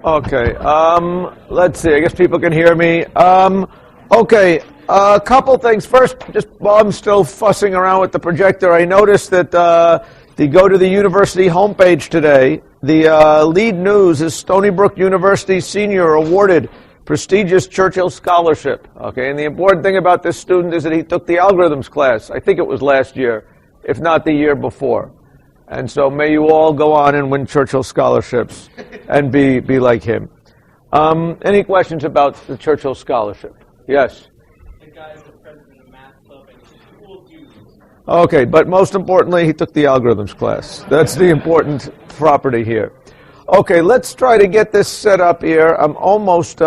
Okay, let's see. I guess people can hear me. Okay, a couple things. First, just while I'm still fussing around with the projector, I noticed that to go to the university homepage today, the lead news is Stony Brook University senior awarded prestigious Churchill Scholarship. Okay, and the important thing about this student is that he took the algorithms class. I think it was last year, if not the year before. And so may you all go on and win Churchill scholarships and be like him. Any questions about the Churchill Scholarship? Yes? The guy's the president of Math Club and he's a cool dude. Okay, but most importantly, he took the algorithms class. That's the important property here. Okay, let's try to get this set up here. I'm almost,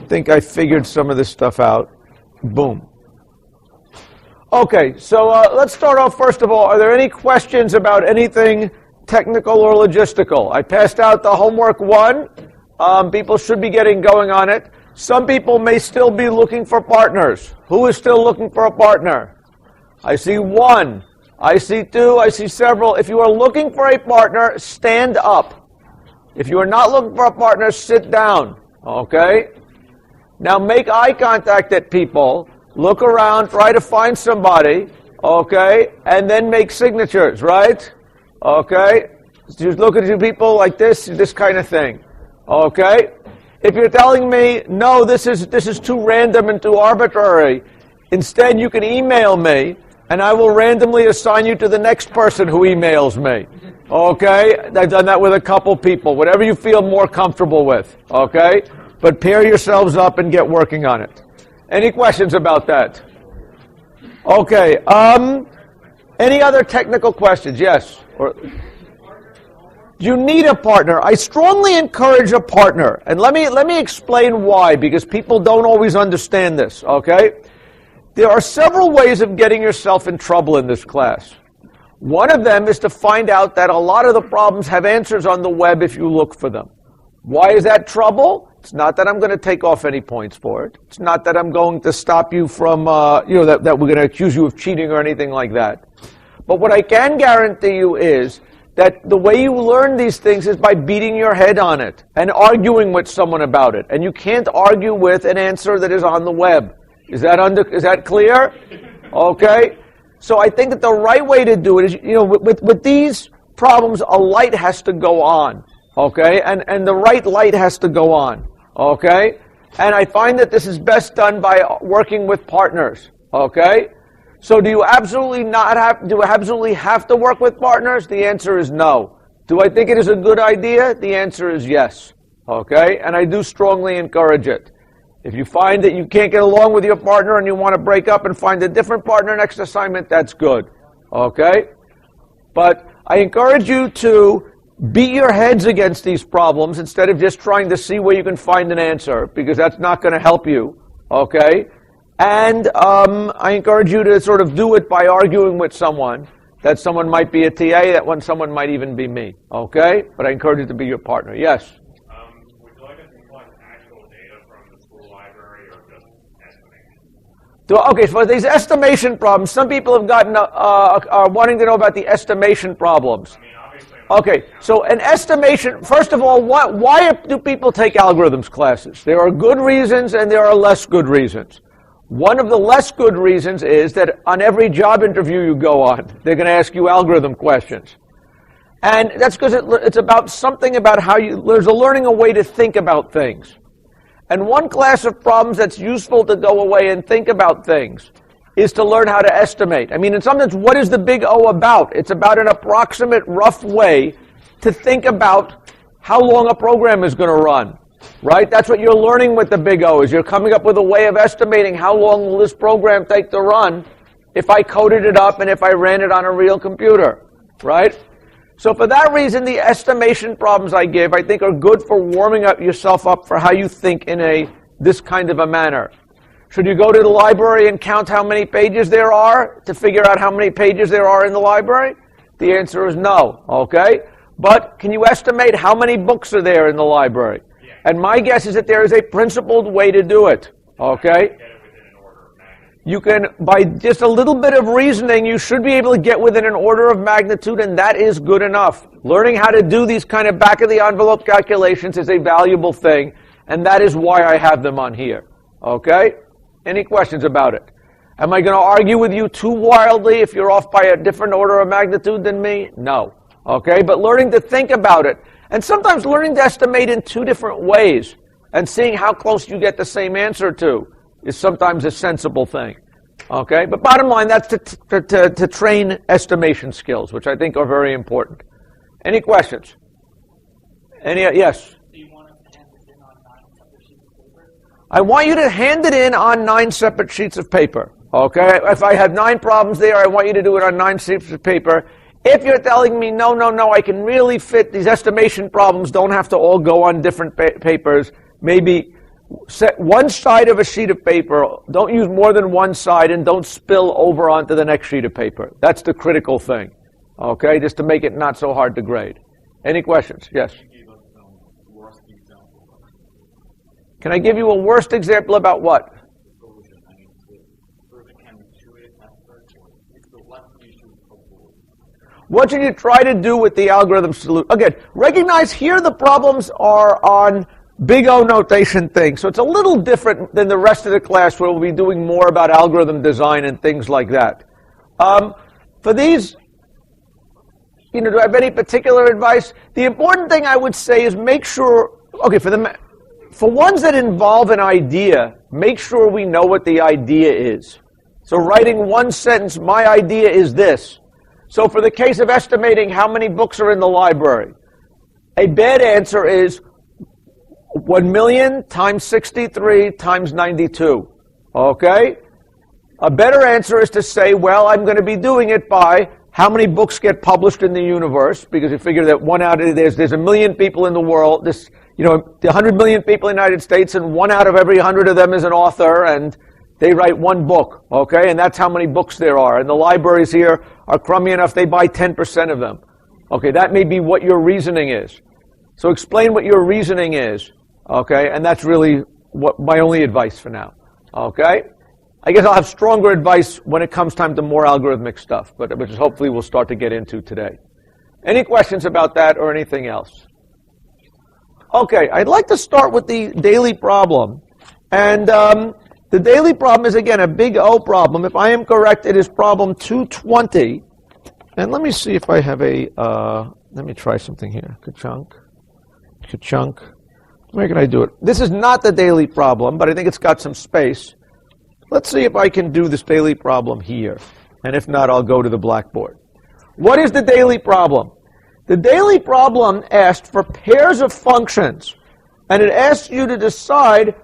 think I figured some of this stuff out. Boom. Okay, so let's start off first of all. Are there any questions about anything technical or logistical? I passed out the homework one. People should be getting going on it. Some people may still be looking for partners. Who is still looking for a partner? I see one. I see two. I see several. If you are looking for a partner, stand up. If you are not looking for a partner, sit down. Okay? Now make eye contact at people. Look around, try to find somebody, okay, and then make signatures, right? Okay? Just look at two people like this kind of thing, okay? If you're telling me, no, this is too random and too arbitrary, instead you can email me, and I will randomly assign you to the next person who emails me, okay? I've done that with a couple people, whatever you feel more comfortable with, okay? But pair yourselves up and get working on it. Any questions about that? Okay. Any other technical questions? Yes. You need a partner. I strongly encourage a partner, and let me explain why, because people don't always understand this. Okay. There are several ways of getting yourself in trouble in this class. One of them is to find out that a lot of the problems have answers on the web if you look for them. Why is that trouble? It's not that I'm going to take off any points for it. It's not that I'm going to stop you from, that we're going to accuse you of cheating or anything like that. But what I can guarantee you is that the way you learn these things is by beating your head on it and arguing with someone about it. And you can't argue with an answer that is on the web. Is that clear? Okay. So I think that the right way to do it is, with these problems, a light has to go on. Okay, and the right light has to go on, okay? And I find that this is best done by working with partners, okay? So do you absolutely have to work with partners? The answer is no. Do I think it is a good idea? The answer is yes, okay? And I do strongly encourage it. If you find that you can't get along with your partner and you want to break up and find a different partner next assignment, that's good, okay? But I encourage you to beat your heads against these problems instead of just trying to see where you can find an answer, because that's not going to help you, okay? And I encourage you to sort of do it by arguing with someone. That someone might be a TA, someone might even be me, okay? But I encourage you to be your partner. Yes? Would you like us to collect actual data from the school library or just estimation? Okay, so for these estimation problems, some people have gotten are wanting to know about the estimation problems. Okay, so an estimation, first of all, why do people take algorithms classes? There are good reasons and there are less good reasons. One of the less good reasons is that on every job interview you go on, they're going to ask you algorithm questions. And that's because it's about something about there's learning a way to think about things. And one class of problems that's useful to go away and think about things is to learn how to estimate. I mean, in some sense, what is the big O about? It's about an approximate, rough way to think about how long a program is going to run, right? That's what you're learning with the big O, is you're coming up with a way of estimating how long will this program take to run if I coded it up and if I ran it on a real computer, right? So for that reason, the estimation problems I give, I think, are good for warming up yourself up for how you think in this kind of a manner. Should you go to the library and count how many pages there are to figure out how many pages there are in the library? The answer is no, okay? But can you estimate how many books are there in the library? Yeah. And my guess is that there is a principled way to do it, okay? Get it within an order of magnitude. You can, by just a little bit of reasoning, you should be able to get within an order of magnitude, and that is good enough. Learning how to do these kind of back-of-the-envelope calculations is a valuable thing, and that is why I have them on here. Okay? Any questions about it? Am I going to argue with you too wildly if you're off by a different order of magnitude than me? No. Okay? But learning to think about it, and sometimes learning to estimate in two different ways, and seeing how close you get the same answer to, is sometimes a sensible thing. Okay? But bottom line, that's to train estimation skills, which I think are very important. Any questions? Any? Yes? Do you want to hand this in on 9 separate sheets of paper? I want you to hand it in on 9 separate sheets of paper. Okay? If I have 9 problems there, I want you to do it on 9 sheets of paper. If you're telling me, no, I can really fit these estimation problems, don't have to all go on different papers, maybe set one side of a sheet of paper, don't use more than one side, and don't spill over onto the next sheet of paper. That's the critical thing, okay, just to make it not so hard to grade. Any questions? Yes? Can I give you a worst example about what? What should you try to do with the algorithm solution? Again, recognize here the problems are on big O notation things. So it's a little different than the rest of the class where we'll be doing more about algorithm design and things like that. For these, do I have any particular advice? The important thing I would say is make sure, okay, for ones that involve an idea, make sure we know what the idea is. So writing one sentence, my idea is this. So for the case of estimating how many books are in the library, a bad answer is 1 million times 63 times 92. Okay? A better answer is to say, well, I'm going to be doing it by how many books get published in the universe, because you figure that one out of there's 1 million people in the world, the 100 million people in the United States, and 1 out of every 100 of them is an author, and they write 1 book, okay? And that's how many books there are. And the libraries here are crummy enough, they buy 10% of them. Okay, that may be what your reasoning is. So explain what your reasoning is. Okay, and that's really what my only advice for now. Okay, I guess I'll have stronger advice when it comes time to more algorithmic stuff, which hopefully we'll start to get into today. Any questions about that or anything else? Okay, I'd like to start with the daily problem. And the daily problem is, again, a big O problem. If I am correct, it is problem 220. And let me see if I have let me try something here. Ka-chunk. Where can I do it? This is not the daily problem, but I think it's got some space. Let's see if I can do this daily problem here. And if not, I'll go to the blackboard. What is the daily problem? The daily problem asked for pairs of functions. And it asked you to decide,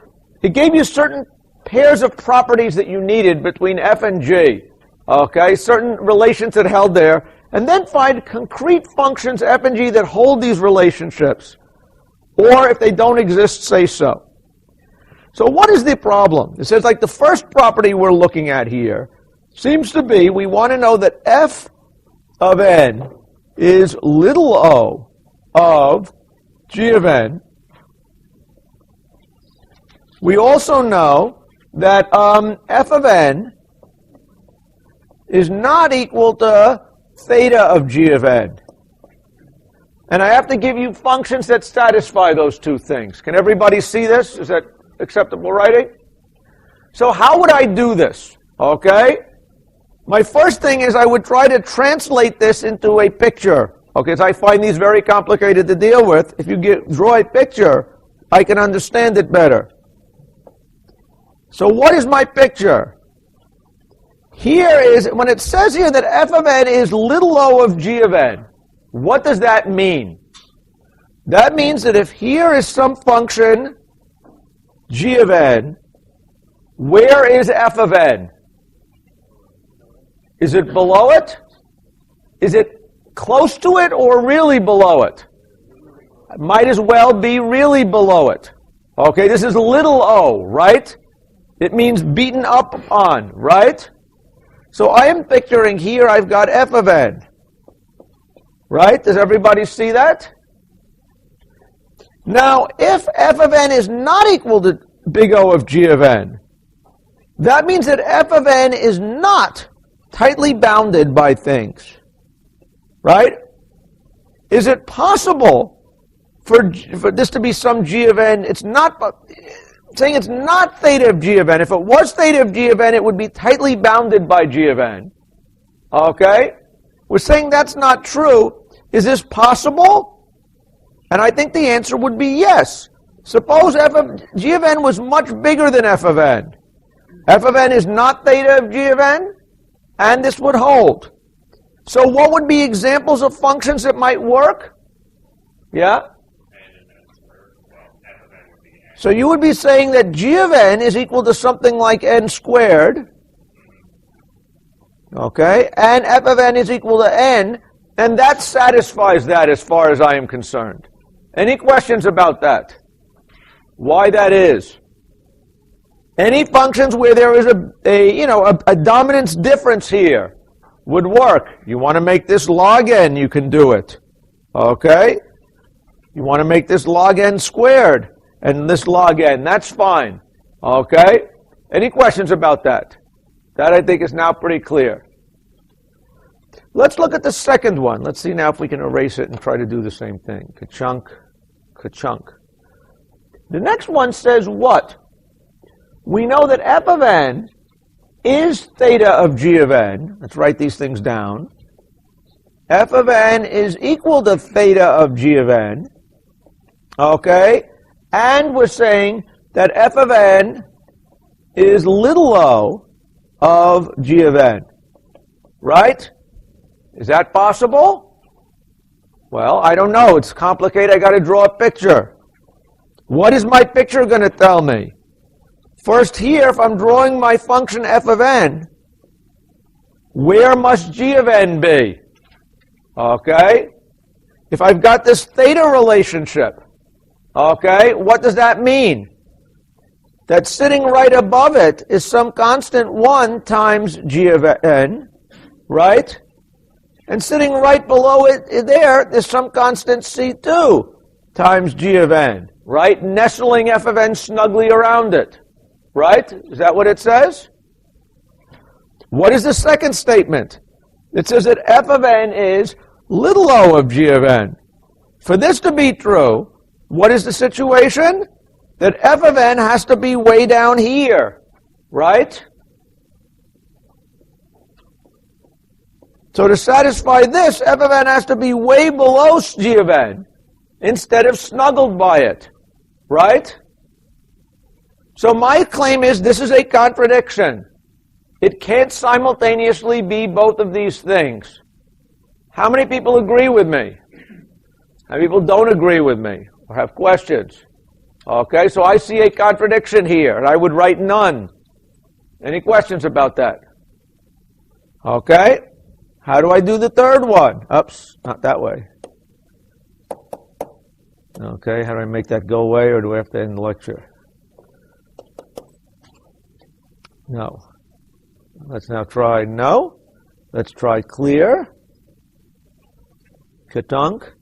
it gave you certain pairs of properties that you needed between f and g. Okay, certain relations that held there. And then find concrete functions, f and g, that hold these relationships. Or if they don't exist, say so. So what is the problem? It says, like, the first property we're looking at here seems to be, we want to know that f of n is little o of g of n. We also know that f of n is not equal to theta of g of n. And I have to give you functions that satisfy those two things. Can everybody see this? Is that acceptable writing? So how would I do this? Okay? My first thing is I would try to translate this into a picture. Okay, so I find these very complicated to deal with. If you draw a picture, I can understand it better. So what is my picture? Here is, when it says here that f of n is little o of g of n, what does that mean? That means that if here is some function g of n, where is f of n? Is it below it? Is it close to it or really below it? It might as well be really below it. Okay, this is little o, right? It means beaten up on, right? So I am picturing here I've got f of n. Right? Does everybody see that? Now, if f of n is not equal to big O of g of n, that means that f of n is not tightly bounded by things. Right? Is it possible for this to be some g of n? It's not, saying it's not theta of g of n. If it was theta of g of n, it would be tightly bounded by g of n. Okay? We're saying that's not true. Is this possible? And I think the answer would be yes. Suppose f of g of n was much bigger than f of n. F of n is not theta of g of n, and this would hold. So what would be examples of functions that might work? Yeah? So you would be saying that g of n is equal to something like n squared. Okay? And f of n is equal to n, and that satisfies that as far as I am concerned. Any questions about that? Why that is? Any functions where there is a dominance difference here would work. You want to make this log n, you can do it. Okay? You want to make this log n squared and this log n, that's fine. Okay? Any questions about that? That I think is now pretty clear. Let's look at the second one. Let's see now if we can erase it and try to do the same thing. Ka-chunk, ka-chunk. The next one says what? We know that f of n is theta of g of n. Let's write these things down. F of n is equal to theta of g of n. Okay? And we're saying that f of n is little o of g of n. Right? Is that possible? Well, I don't know. It's complicated. I got to draw a picture. What is my picture going to tell me? First here, if I'm drawing my function f of n, where must g of n be? Okay? If I've got this theta relationship, okay, what does that mean? That sitting right above it is some constant 1 times g of n, right? And sitting right below it there is some constant c2 times g of n, right? Nestling f of n snugly around it. Right? Is that what it says? What is the second statement? It says that f of n is little o of g of n. For this to be true, what is the situation? That f of n has to be way down here. Right? So to satisfy this, f of n has to be way below g of n instead of snuggled by it. Right? So my claim is this is a contradiction. It can't simultaneously be both of these things. How many people agree with me? How many people don't agree with me or have questions? Okay, so I see a contradiction here, and I would write none. Any questions about that? Okay, how do I do the third one? Oops, not that way. Okay, how do I make that go away, or do I have to end the lecture? No. Let's now try no. Let's try clear. Katunk.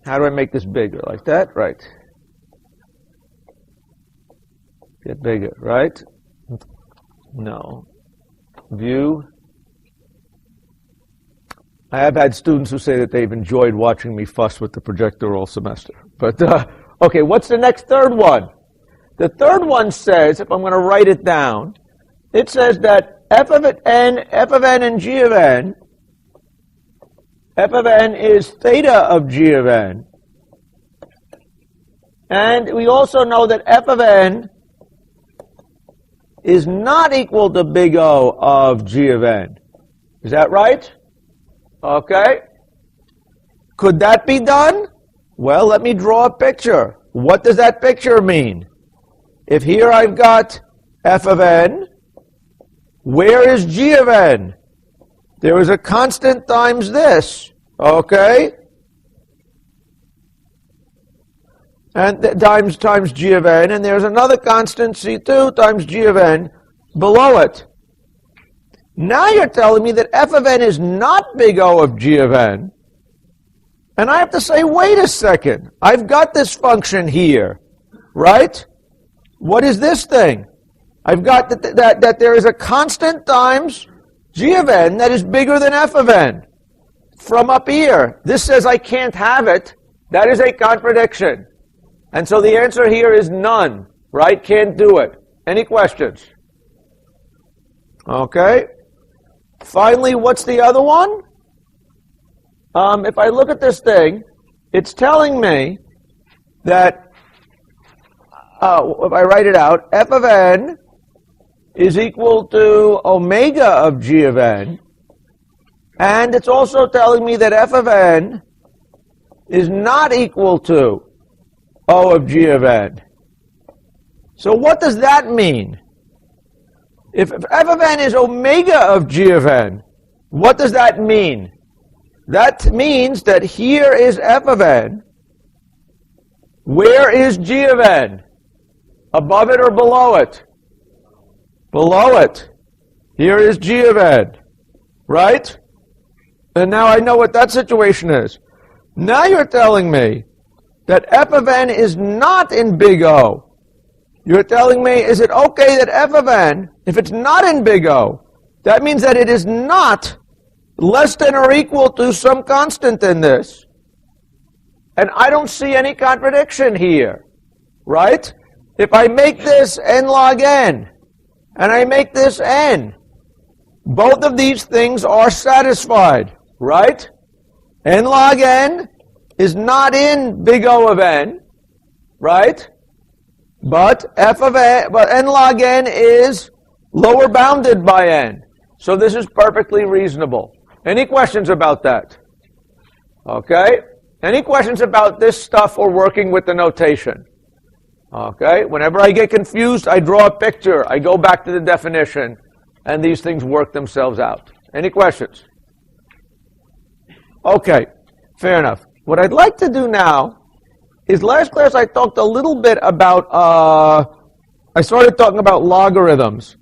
How do I make this bigger? Like that? Right. Get bigger, right? No. View. I have had students who say that they've enjoyed watching me fuss with the projector all semester. But, okay, what's the next third one? The third one says, if I'm going to write it down, it says that f of n and g of n, f of n is theta of g of n. And we also know that f of n is not equal to big O of g of n. Is that right? Okay. Could that be done? Well, let me draw a picture. What does that picture mean? If here I've got f of n, where is g of n? There is a constant times this, okay? And times g of n, and there's another constant c2 times g of n below it. Now you're telling me that f of n is not big O of g of n, and I have to say, wait a second, I've got this function here, right? What is this thing? I've got that there is a constant times g of n that is bigger than f of n. From up here, this says I can't have it. That is a contradiction. And so the answer here is none, right? Can't do it. Any questions? Okay. Finally, what's the other one? If I look at this thing, it's telling me that, if I write it out, f of n is equal to omega of g of n. And it's also telling me that f of n is not equal to O of g of n. So what does that mean? If f of n is omega of g of n, what does that mean? That means that here is f of n. Where is g of n? Above it or below it? Below it. Here is g of n. Right? And now I know what that situation is. Now you're telling me that f of n is not in big O. You're telling me, is it okay that f of n, if it's not in big O, that means that it is not less than or equal to some constant in this. And I don't see any contradiction here, right? If I make this n log n, and I make this n, both of these things are satisfied, right? N log n is not in big O of n, right? But n log n is lower bounded by n. So this is perfectly reasonable. Any questions about that? Okay? Any questions about this stuff or working with the notation? Okay? Whenever I get confused, I draw a picture. I go back to the definition, and these things work themselves out. Any questions? Okay, fair enough. What I'd like to do now is, last class I talked a little bit about, I started talking about logarithms.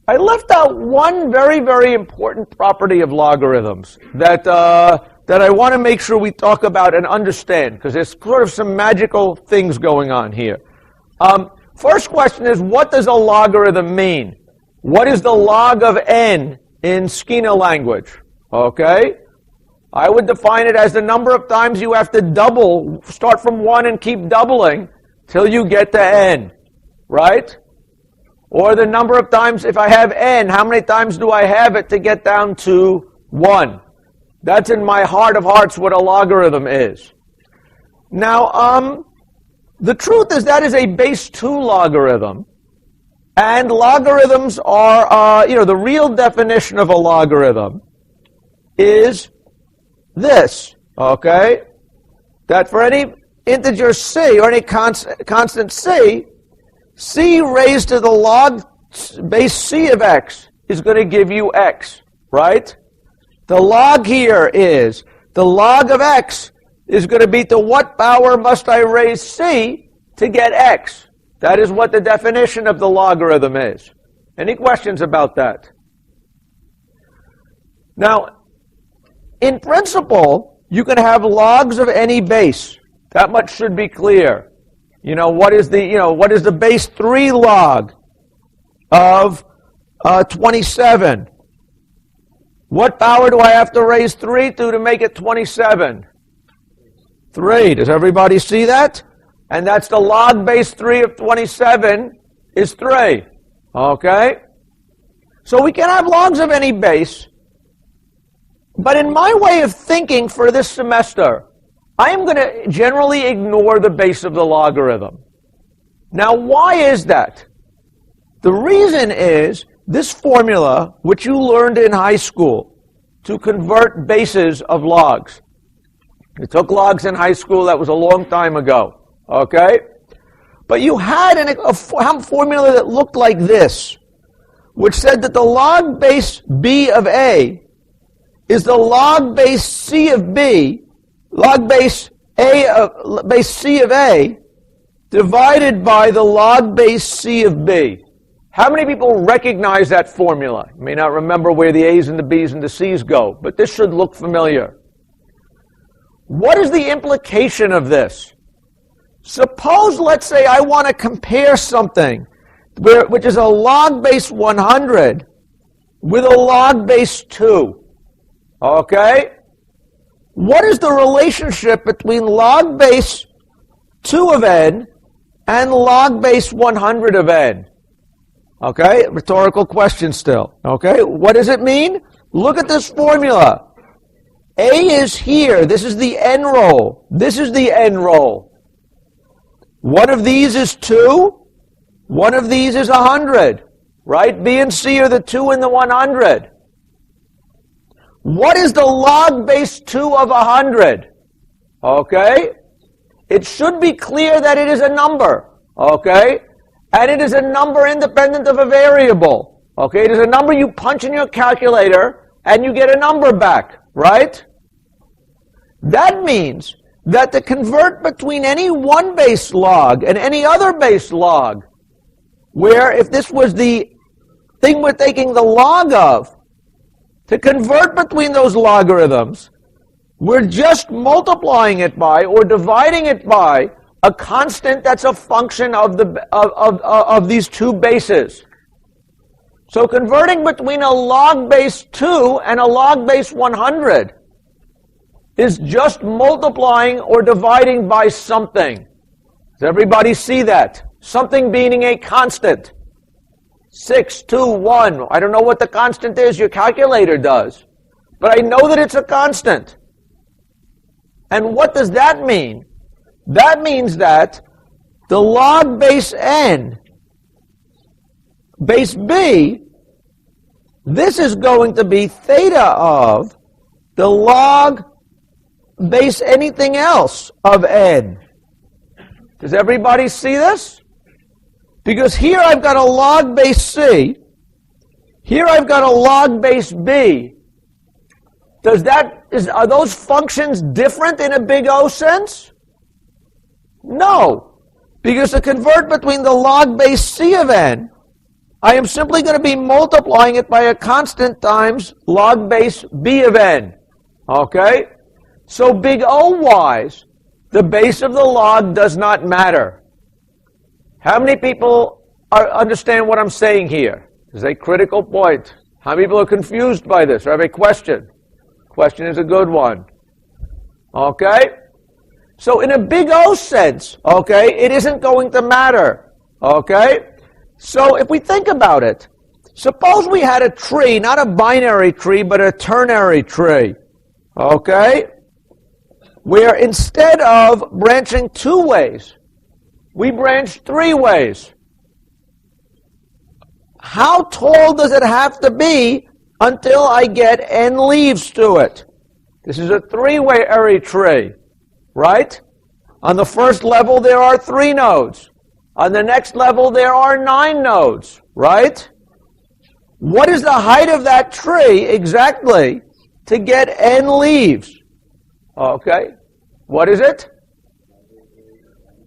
I left out one very, very important property of logarithms that I want to make sure we talk about and understand, because there's sort of some magical things going on here. First question is, what does a logarithm mean? What is the log of n in Skinner language? Okay? I would define it as the number of times you have to double, start from 1 and keep doubling till you get to n, right? Or the number of times, if I have n, how many times do I have it to get down to 1? That's in my heart of hearts what a logarithm is. Now, the truth is that is a base 2 logarithm. And logarithms are, the real definition of a logarithm is this, okay? That for any integer c, or any constant c, c raised to the log base c of x is going to give you x, right? The log here is, the log of x is going to be to what power must I raise c to get x? That is what the definition of the logarithm is. Any questions about that? Now, in principle, you can have logs of any base. That much should be clear. What is the base 3 log of 27? What power do I have to raise 3 to make it 27? 3. Does everybody see that? And that's the log base 3 of 27 is 3. Okay? So we can have logs of any base. But in my way of thinking for this semester, I am going to generally ignore the base of the logarithm. Now, why is that? The reason is this formula, which you learned in high school, to convert bases of logs. You took logs in high school, that was a long time ago. Okay? But you had a formula that looked like this, which said that the log base b of a is the log base c of b, log base c of a, divided by the log base c of b. How many people recognize that formula? You may not remember where the a's and the b's and the c's go, but this should look familiar. What is the implication of this? Suppose, let's say, I want to compare something which is a log base 100 with a log base 2. Okay? What is the relationship between log base 2 of n and log base 100 of n? Okay? Rhetorical question still. Okay? What does it mean? Look at this formula. A is here. This is the n roll. This is the n roll. One of these is 2. One of these is 100. Right? B and C are the 2 and the 100. What is the log base 2 of 100? Okay? It should be clear that it is a number. Okay? And it is a number independent of a variable. Okay? It is a number you punch in your calculator and you get a number back. Right? That means that to convert between any one base log and any other base log, where if this was the thing we're taking the log of, to convert between those logarithms, we're just multiplying it by or dividing it by a constant that's a function of these two bases. So converting between a log base 2 and a log base 100 is just multiplying or dividing by something. Does everybody see that? Something being a constant. 6, 2, 1. I don't know what the constant is. Your calculator does. But I know that it's a constant. And what does that mean? That means that the log base n, base b, this is going to be theta of the log base anything else of n. Does everybody see this? Because here I've got a log base c, here I've got a log base b. Are those functions different in a big O sense? No. Because to convert between the log base c of n, I am simply going to be multiplying it by a constant times log base b of n. Okay? So big O-wise, the base of the log does not matter. How many people understand what I'm saying here? This is a critical point. How many people are confused by this or have a question? Question is a good one. Okay? So in a big O sense, okay, it isn't going to matter. Okay? So if we think about it, suppose we had a tree, not a binary tree, but a ternary tree. Okay? Where instead of branching 2 ways, we branch 3 ways. How tall does it have to be until I get n leaves to it? This is a 3-way array tree, right? On the first level there are 3 nodes. On the next level there are 9 nodes, right? What is the height of that tree exactly to get n leaves? Okay. What is it?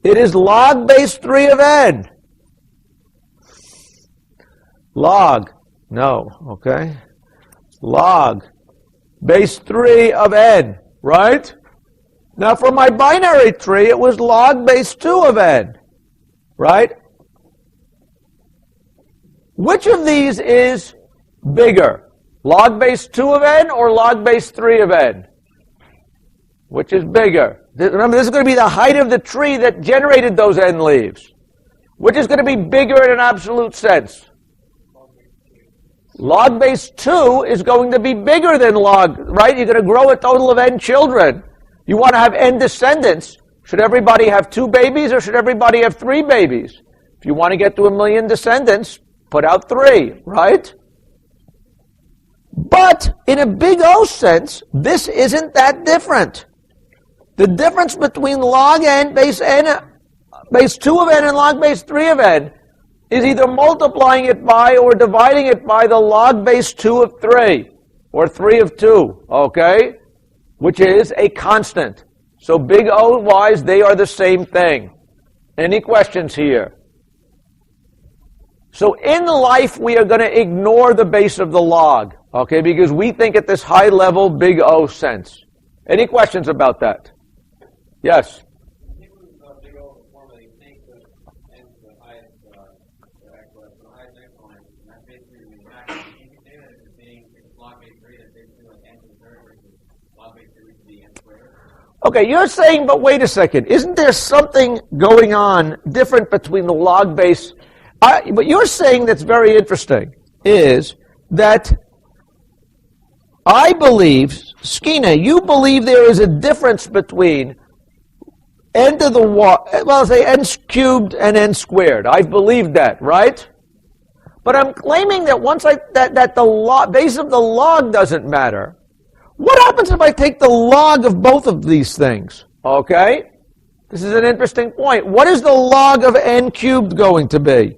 It is log base 3 of n. Log. No. Okay. Log base 3 of n. Right? Now for my binary tree, it was log base 2 of n. Right? Which of these is bigger? Log base 2 of n or log base 3 of n? Which is bigger? Remember, this is going to be the height of the tree that generated those n leaves. Which is going to be bigger in an absolute sense? Log base 2 is going to be bigger than log, right? You're going to grow a total of n children. You want to have n descendants. Should everybody have 2 babies or should everybody have 3 babies? If you want to get to 1 million descendants, put out 3, right? But in a big O sense, this isn't that different. The difference between log n, base 2 of n and log base 3 of n is either multiplying it by or dividing it by the log base 2 of 3, or 3 of 2, okay? Which is a constant. So big O-wise, they are the same thing. Any questions here? So in life, we are going to ignore the base of the log, okay? Because we think at this high level, big O sense. Any questions about that? Yes? Big O formally think that n is the highest correct way. Okay, you're saying, but wait a second. Isn't there something going on different between the log base? But you're saying that's very interesting is that I believe, Skeena, you believe there is a difference between n to the well, say n cubed and n squared. I believe that, right? But I'm claiming that that the base of the log doesn't matter. What happens if I take the log of both of these things? Okay? This is an interesting point. What is the log of n cubed going to be?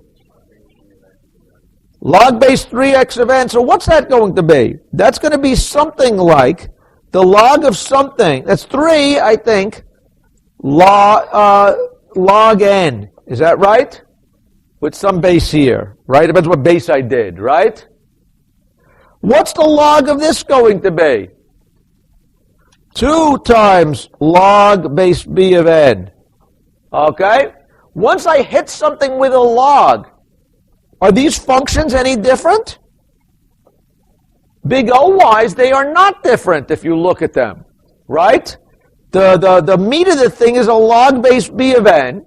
Log base 3x of n. So what's that going to be? That's going to be something like the log of something. That's 3, I think, log n. Is that right? With some base here, right? It depends what base I did, right? What's the log of this going to be? 2 times log base b of n. Okay? Once I hit something with a log, are these functions any different? Big O-wise, they are not different if you look at them, right? The meat of the thing is a log base b of n,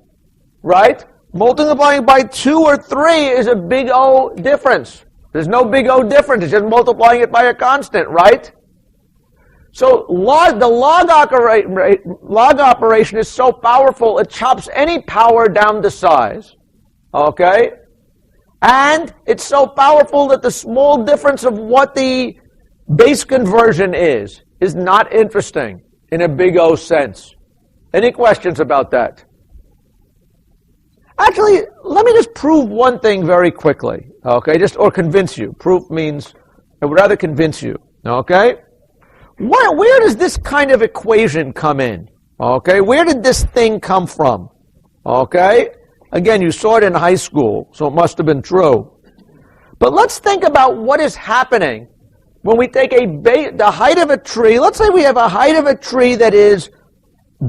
right? Multiplying by 2 or 3 is a big O difference. There's no big O difference. It's just multiplying it by a constant, right? So the log operation is so powerful, it chops any power down to size. Okay? And it's so powerful that the small difference of what the base conversion is not interesting in a big O sense. Any questions about that? Actually, let me just prove one thing very quickly. Okay? Or convince you. Proof means I would rather convince you. Okay? Where does this kind of equation come in? Okay? Where did this thing come from? Okay? Again, you saw it in high school, so it must have been true. But let's think about what is happening when we take the height of a tree. Let's say we have a height of a tree that is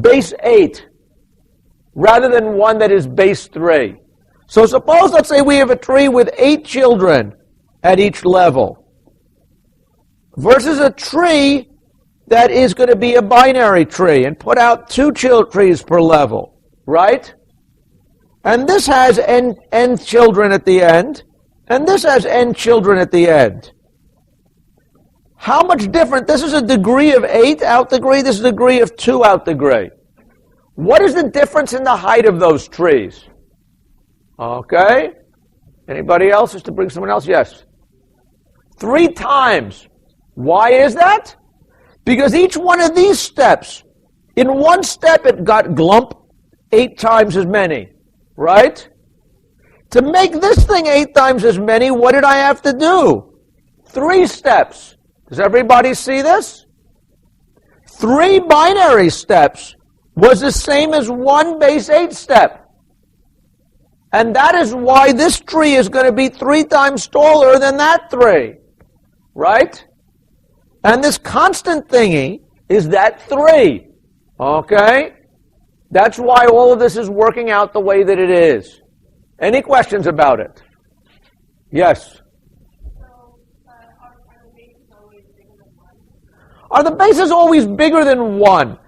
base 8 rather than one that is base 3. So suppose, let's say we have a tree with 8 children at each level versus a tree that is going to be a binary tree and put out 2 trees per level, right? And this has n children at the end, and this has n children at the end. How much different? This is a degree of 8 out degree, this is a degree of 2 out degree. What is the difference in the height of those trees? Okay? Anybody else? Just to bring someone else? Yes. 3 times. Why is that? Because each one of these steps, in one step it got glump 8 times as many. Right? To make this thing 8 times as many, what did I have to do? 3 steps. Does everybody see this? 3 binary steps was the same as 1 base 8 step. And that is why this tree is going to be 3 times taller than that 3. Right? And this constant thingy is that 3. Okay? That's why all of this is working out the way that it is. Any questions about it? Yes? Are the bases always bigger than 1?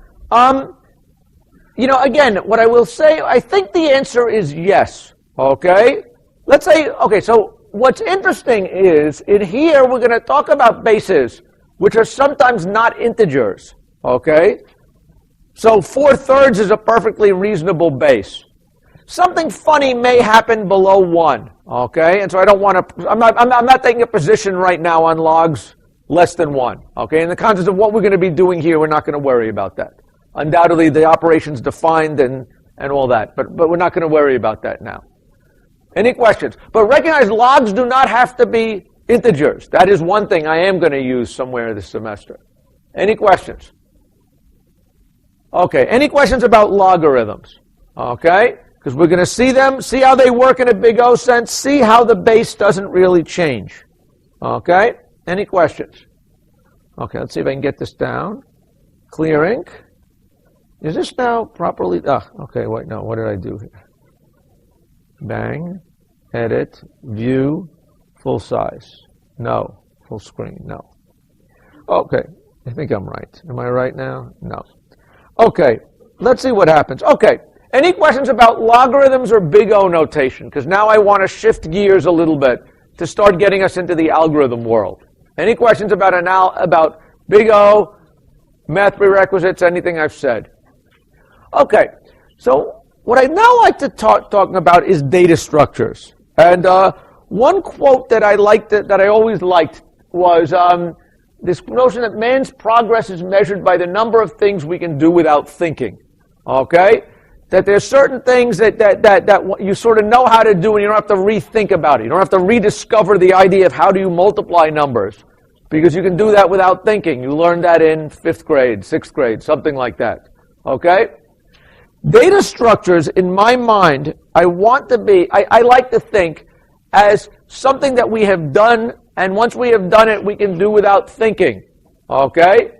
Again, what I will say, I think the answer is yes. Okay? Let's say, okay, so what's interesting is, in here we're going to talk about bases, which are sometimes not integers. Okay? So 4/3 is a perfectly reasonable base. Something funny may happen below 1, okay? And so I don't want to, I'm not taking a position right now on logs less than 1, okay? In the context of what we're going to be doing here, we're not going to worry about that. Undoubtedly, the operation's defined and all that, but we're not going to worry about that now. Any questions? But recognize logs do not have to be integers. That is one thing I am going to use somewhere this semester. Any questions? Okay, any questions about logarithms? Okay, because we're going to see them, see how they work in a big O sense, see how the base doesn't really change. Okay, any questions? Okay, let's see if I can get this down. Clear ink. Is this now properly? Okay, wait, no, what did I do here? Bang, edit, view, full size. No, full screen, no. Okay, I think I'm right. Am I right now? No. Okay, let's see what happens. Okay, any questions about logarithms or big O notation? Because now I want to shift gears a little bit to start getting us into the algorithm world. Any questions about big O, math prerequisites, anything I've said? Okay, so what I'd now like to talking about is data structures. And one quote that I liked, that I always liked, was this notion that man's progress is measured by the number of things we can do without thinking. Okay? That there's certain things that you sort of know how to do and you don't have to rethink about it. You don't have to rediscover the idea of how do you multiply numbers, because you can do that without thinking. You learned that in 5th grade, 6th grade, something like that. Okay? Data structures, in my mind, I like to think as something that we have done, and once we have done it, we can do without thinking. Okay?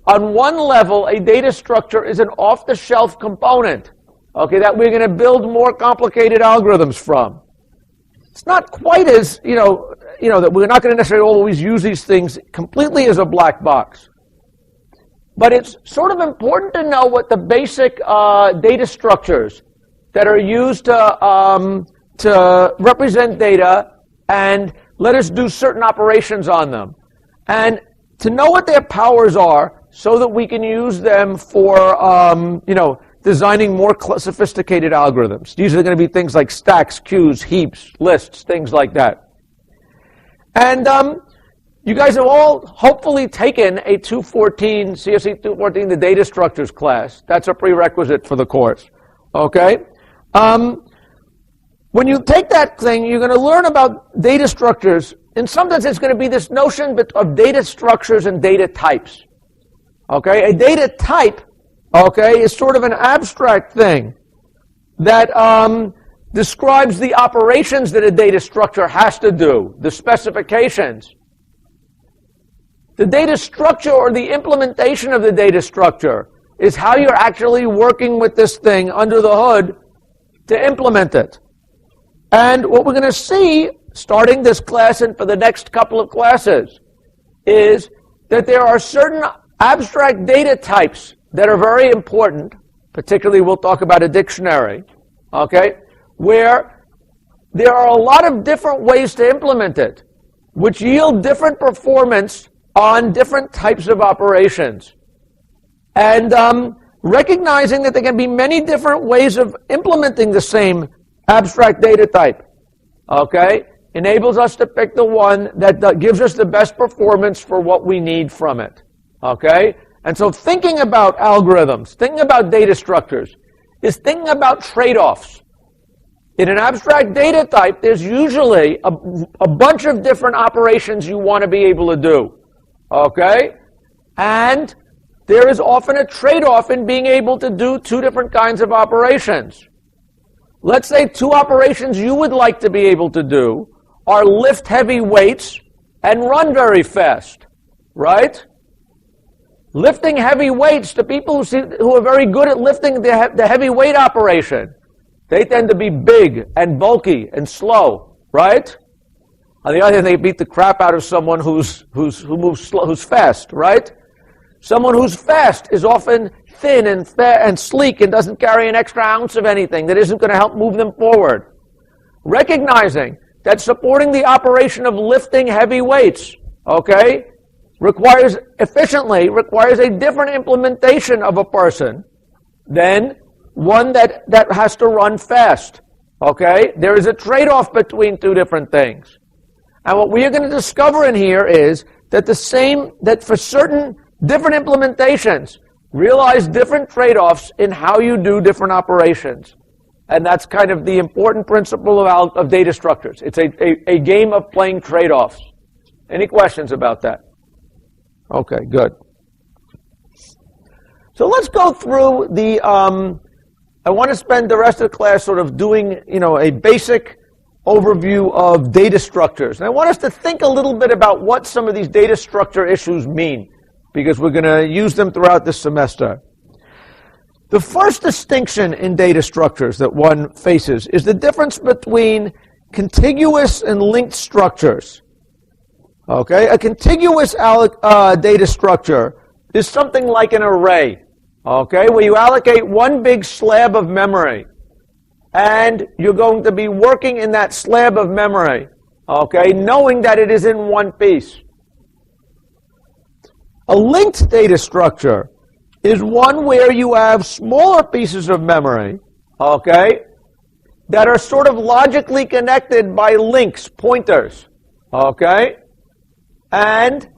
On one level, a data structure is an off-the-shelf component, okay, that we're going to build more complicated algorithms from. It's not quite as, that we're not going to necessarily always use these things completely as a black box. But it's sort of important to know what the basic data structures that are used to represent data and let us do certain operations on them. And to know what their powers are so that we can use them for, designing more sophisticated algorithms. These are going to be things like stacks, queues, heaps, lists, things like that. And you guys have all hopefully taken a CSE 214, the data structures class. That's a prerequisite for the course. Okay? When you take that thing, you're going to learn about data structures. In some sense, it's going to be this notion of data structures and data types. Okay? A data type, okay, is sort of an abstract thing that describes the operations that a data structure has to do, the specifications. The data structure, or the implementation of the data structure, is how you're actually working with this thing under the hood to implement it. And what we're going to see, starting this class and for the next couple of classes, is that there are certain abstract data types that are very important. Particularly, we'll talk about a dictionary, okay, where there are a lot of different ways to implement it, which yield different performance on different types of operations. And recognizing that there can be many different ways of implementing the same abstract data type, okay, enables us to pick the one that gives us the best performance for what we need from it, okay? And so thinking about algorithms, thinking about data structures, is thinking about trade-offs. In an abstract data type, there's usually a bunch of different operations you want to be able to do, okay? And there is often a trade-off in being able to do two different kinds of operations. Let's say two operations you would like to be able to do are lift heavy weights and run very fast, right? Lifting heavy weights, the people who are very good at lifting the heavy weight operation, they tend to be big and bulky and slow, right? On the other hand, they beat the crap out of someone who moves slow, who's fast, right? Someone who's fast is often thin and sleek and doesn't carry an extra ounce of anything that isn't going to help move them forward. Recognizing that supporting the operation of lifting heavy weights, okay, requires a different implementation of a person than one that has to run fast, okay? There is a trade-off between two different things. And what we are going to discover in here is that that for certain different implementations realize different trade-offs in how you do different operations. And that's kind of the important principle of data structures. It's a game of playing trade-offs. Any questions about that? Okay, good. So let's go through I want to spend the rest of the class sort of doing, a basic overview of data structures. And I want us to think a little bit about what some of these data structure issues mean, because we're going to use them throughout this semester. The first distinction in data structures that one faces is the difference between contiguous and linked structures. Okay, a contiguous data structure is something like an array. Okay, where you allocate one big slab of memory. And you're going to be working in that slab of memory, okay, knowing that it is in one piece. A linked data structure is one where you have smaller pieces of memory, okay, that are sort of logically connected by links, pointers, okay? And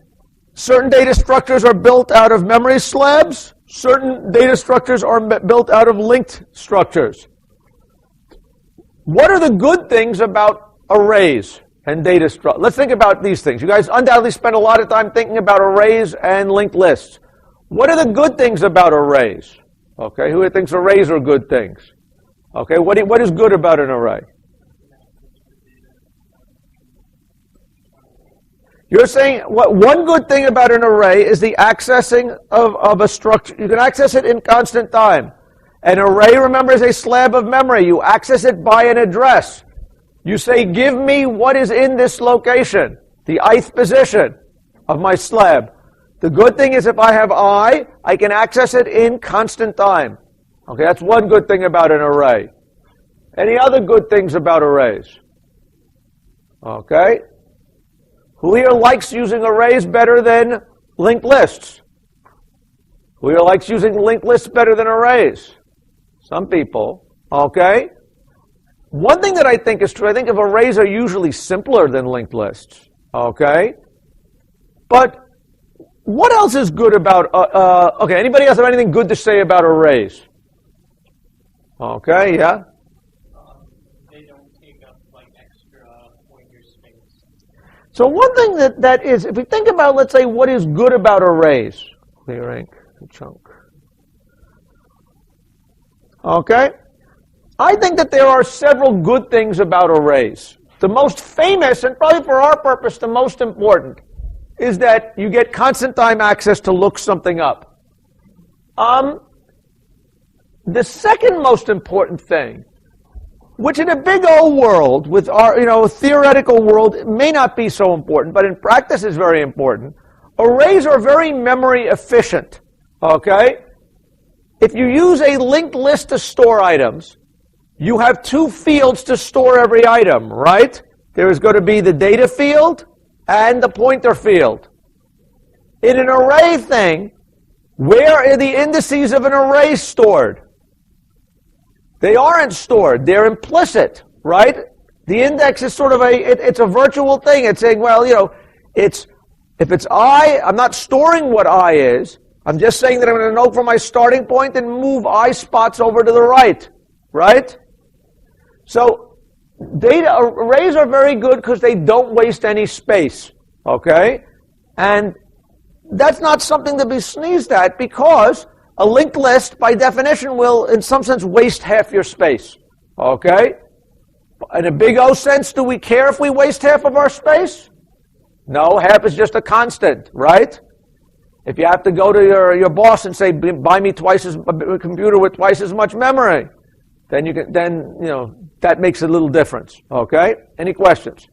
certain data structures are built out of memory slabs. Certain data structures are built out of linked structures. What are the good things about arrays and data structures? Let's think about these things. You guys undoubtedly spend a lot of time thinking about arrays and linked lists. What are the good things about arrays? Okay, who thinks arrays are good things? Okay, what is good about an array? You're saying one good thing about an array is the accessing of a structure. You can access it in constant time. An array, remember, is a slab of memory. You access it by an address. You say, give me what is in this location, the ith position of my slab. The good thing is if I have I can access it in constant time. Okay, that's one good thing about an array. Any other good things about arrays? Okay. Who here likes using arrays better than linked lists? Who here likes using linked lists better than arrays? Some people. Okay. One thing that I think is true, I think if arrays are usually simpler than linked lists. Okay. But what else is good about, okay, anybody else have anything good to say about arrays? Okay, yeah? They don't take up like extra pointer space. So one thing that is, if we think about, let's say, what is good about arrays. Clear ink, chunk. Okay? I think that there are several good things about arrays. The most famous, and probably for our purpose, the most important, is that you get constant time access to look something up. The second most important thing, which in a big old world, with our theoretical world, it may not be so important, but in practice is very important. Arrays are very memory efficient. Okay? If you use a linked list to store items, you have two fields to store every item, right? There is going to be the data field and the pointer field. In an array thing, where are the indices of an array stored? They aren't stored. They're implicit, right? The index is sort of it's a virtual thing. It's saying, well, if it's I, I'm not storing what I is. I'm just saying that I'm going to know from my starting point and move I spots over to the right, right? So arrays are very good because they don't waste any space, okay? And that's not something to be sneezed at because a linked list, by definition, will, in some sense, waste half your space, okay? In a big O sense, do we care if we waste half of our space? No, half is just a constant, right? If you have to go to your boss and say, buy me a computer with twice as much memory, then that makes a little difference, okay? Any questions?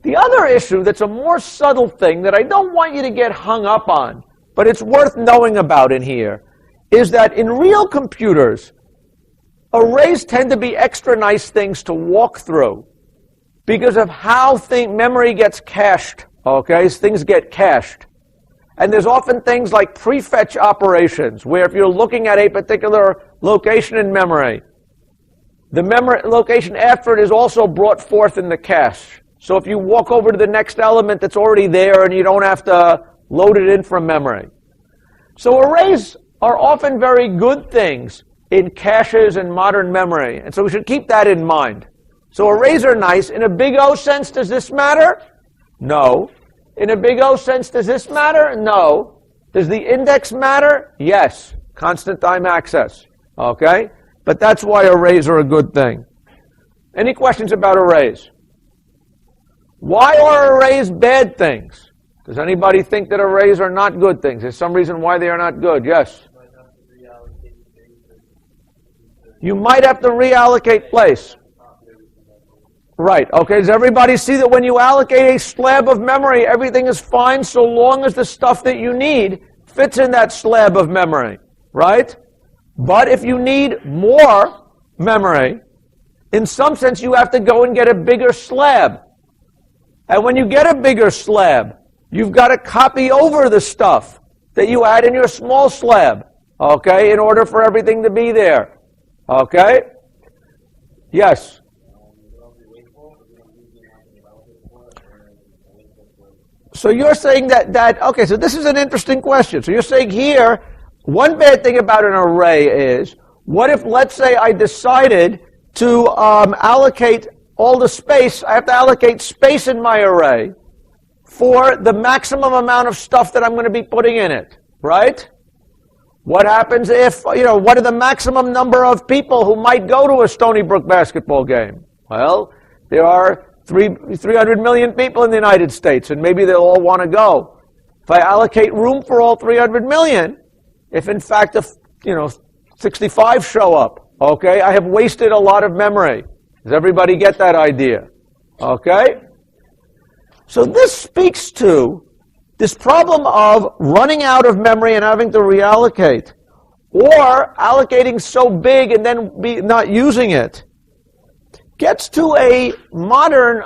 The other issue that's a more subtle thing that I don't want you to get hung up on, but it's worth knowing about in here, is that in real computers, arrays tend to be extra nice things to walk through because of how memory gets cached, okay? Things get cached. And there's often things like prefetch operations, where if you're looking at a particular location in memory, the memory location after it is also brought forth in the cache. So if you walk over to the next element, it's already there, and you don't have to load it in from memory. So arrays are often very good things in caches and modern memory, and so we should keep that in mind. So arrays are nice. In a big O sense, does this matter? No. In a big O sense, does this matter? No. Does the index matter? Yes. Constant time access. Okay? But that's why arrays are a good thing. Any questions about arrays? Why are arrays bad things? Does anybody think that arrays are not good things? There's some reason why they are not good. Yes? You might have to reallocate place. Right. Okay. Does everybody see that when you allocate a slab of memory, everything is fine so long as the stuff that you need fits in that slab of memory, right? But if you need more memory, in some sense you have to go and get a bigger slab. And when you get a bigger slab, you've got to copy over the stuff that you had in your small slab, okay, in order for everything to be there, okay? Yes? So you're saying okay, so this is an interesting question. So you're saying here, one bad thing about an array is, what if, let's say, I decided to allocate all the space, I have to allocate space in my array for the maximum amount of stuff that I'm going to be putting in it, right? What happens if, what are the maximum number of people who might go to a Stony Brook basketball game? Well, there are 300 million people in the United States, and maybe they'll all want to go. If I allocate room for all 300 million, if in fact, 65 show up, okay, I have wasted a lot of memory. Does everybody get that idea? Okay? So this speaks to this problem of running out of memory and having to reallocate, or allocating so big and then not using it. Gets to a modern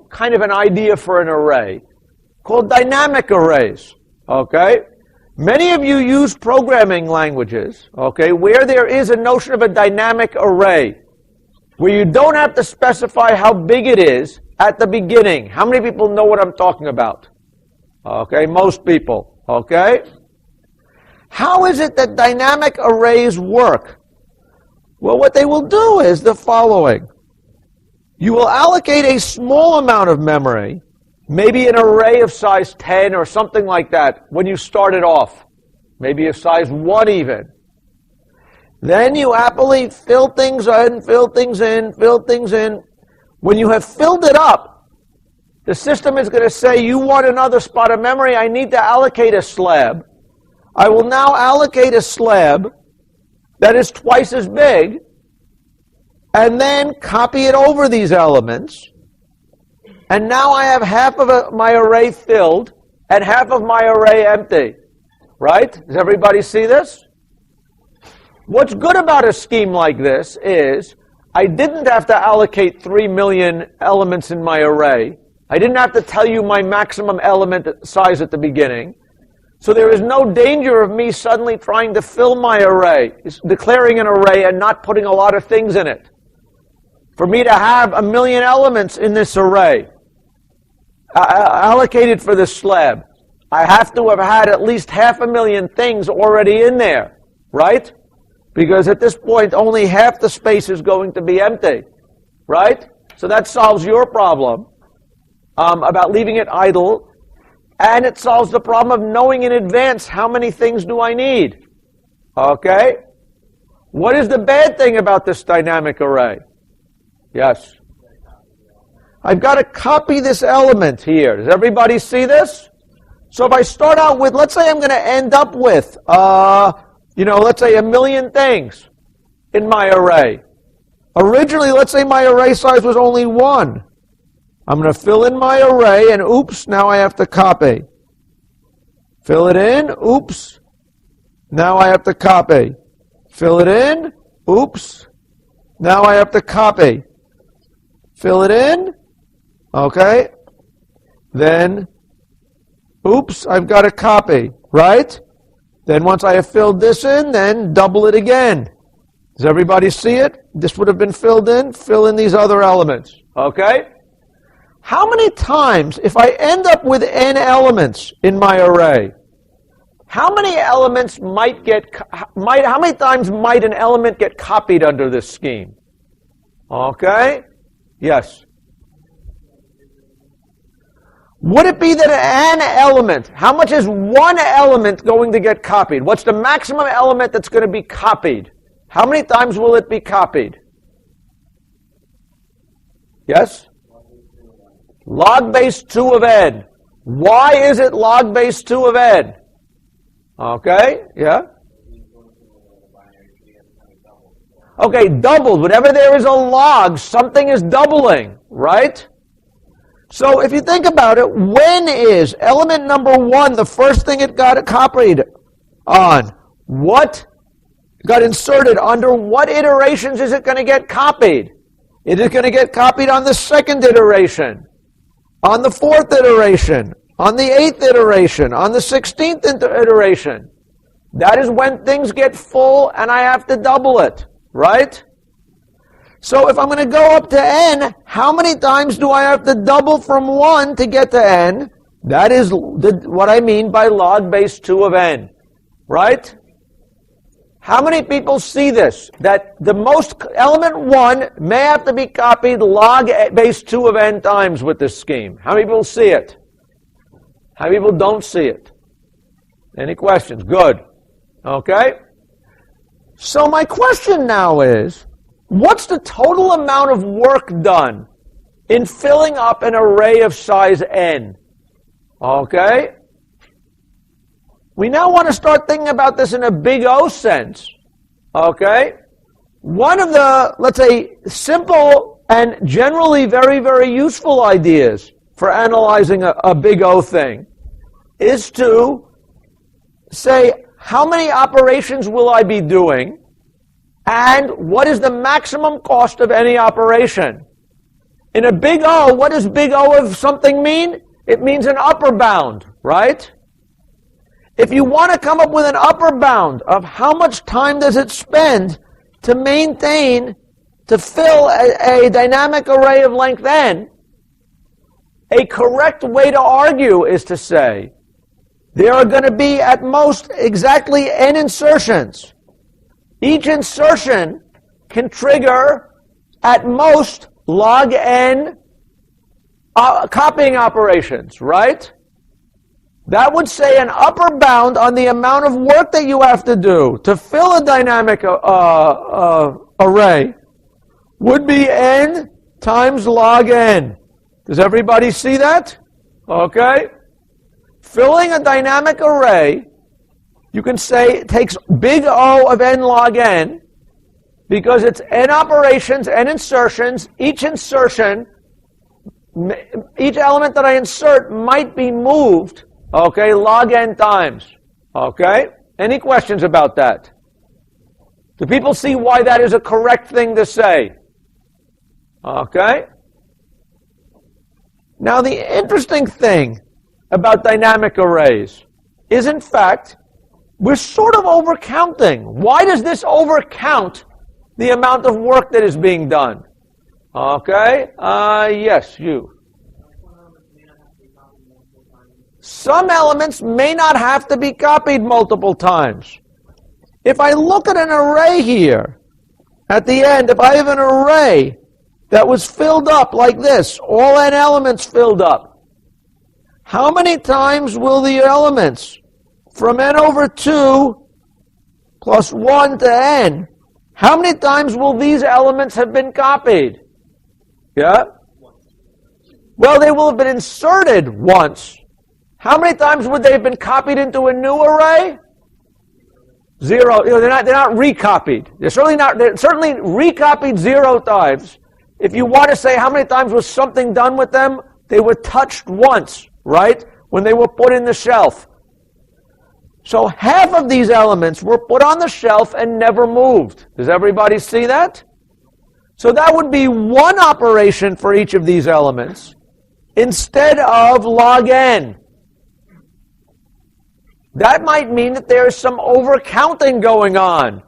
kind of an idea for an array called dynamic arrays, okay? Many of you use programming languages, okay, where there is a notion of a dynamic array, where you don't have to specify how big it is at the beginning. How many people know what I'm talking about? Okay, most people, okay? How is it that dynamic arrays work? Well, what they will do is the following. You will allocate a small amount of memory, maybe an array of size 10 or something like that when you start it off, maybe a size 1 even. Then you happily fill things in, fill things in, fill things in. When you have filled it up, the system is going to say, you want another spot of memory, I need to allocate a slab. I will now allocate a slab that is twice as big, and then copy it over these elements. And now I have half of my array filled and half of my array empty. Right? Does everybody see this? What's good about a scheme like this is I didn't have to allocate 3 million elements in my array. I didn't have to tell you my maximum element size at the beginning. So there is no danger of me suddenly trying to fill my array, declaring an array and not putting a lot of things in it. For me to have 1 million elements in this array allocated for this slab, I have to have had at least 500,000 things already in there, right? Because at this point, only half the space is going to be empty, right? So that solves your problem about leaving it idle, and it solves the problem of knowing in advance how many things do I need, okay? What is the bad thing about this dynamic array? Yes. I've got to copy this element here. Does everybody see this? So if I start out with, let's say I'm going to end up with, let's say 1 million things in my array. Originally, let's say my array size was only 1. I'm going to fill in my array, and oops, now I have to copy. Fill it in, oops, now I have to copy. Fill it in, oops, now I have to copy. Fill it in, okay, then, oops, I've got to copy, right? Then once I have filled this in, then double it again. Does everybody see it? This would have been filled in, fill in these other elements, okay? How many times, if I end up with n elements in my array, how many elements how many times might an element get copied under this scheme? Okay? Yes. Would it be that an element, how much is one element going to get copied? What's the maximum element that's going to be copied? How many times will it be copied? Yes? Log base 2 of n. Why is it log base 2 of n? Okay, yeah? Okay, doubled. Whenever there is a log, something is doubling, right? So if you think about it, when is element number 1 the first thing it got copied? on what got inserted under what iterations is it going to get copied? It is going to get copied on the second iteration, on the fourth iteration, on the eighth iteration, on the 16th iteration. That is when things get full and I have to double it, right? So if I'm going to go up to n, how many times do I have to double from 1 to get to n? That is what I mean by log base 2 of n, right? How many people see this? That the most element 1 may have to be copied log base 2 of n times with this scheme. How many people see it? How many people don't see it? Any questions? Good. Okay? So my question now is, what's the total amount of work done in filling up an array of size n? Okay? We now want to start thinking about this in a big O sense. Okay? One of the, let's say, simple and generally very, very useful ideas for analyzing a big O thing is to say, how many operations will I be doing, and what is the maximum cost of any operation? In a big O, what does big O of something mean? It means an upper bound, right? If you want to come up with an upper bound of how much time does it spend to maintain, to fill a dynamic array of length n, a correct way to argue is to say, there are going to be at most exactly n insertions. Each insertion can trigger at most log n copying operations, right? That would say an upper bound on the amount of work that you have to do to fill a dynamic array would be n times log n. Does everybody see that? Okay. Filling a dynamic array, you can say it takes big O of n log n because it's n operations, n insertions. Each insertion, each element that I insert might be moved, okay, log n times. Okay? Any questions about that? Do people see why that is a correct thing to say? Okay? Now the interesting thing about dynamic arrays is, in fact, we're sort of overcounting. Why does this overcount the amount of work that is being done? Okay? Yes, you. Some elements may not have to be copied multiple times. If I look at an array here, at the end, if I have an array that was filled up like this, all n elements filled up, how many times will the elements from n over 2 plus 1 to n, how many times will these elements have been copied? Yeah? Well, they will have been inserted once. How many times would they have been copied into a new array? 0. They're not recopied. They're certainly recopied 0 times. If you want to say how many times was something done with them, they were touched once, right? When they were put in the shelf. So half of these elements were put on the shelf and never moved. Does everybody see that? So that would be one operation for each of these elements instead of log n. That might mean that there is some overcounting going on.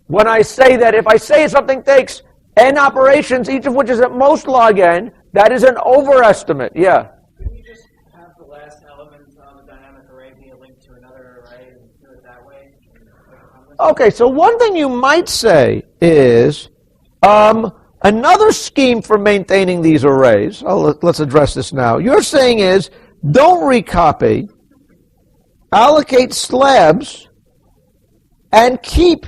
When I say that, if I say something takes n operations, each of which is at most log n, that is an overestimate. Yeah? Couldn't you just have the last element on the dynamic array be a link to another array and do it that way? Okay, so one thing you might say is, another scheme for maintaining these arrays, let's address this now. You're saying is, don't recopy, allocate slabs, and keep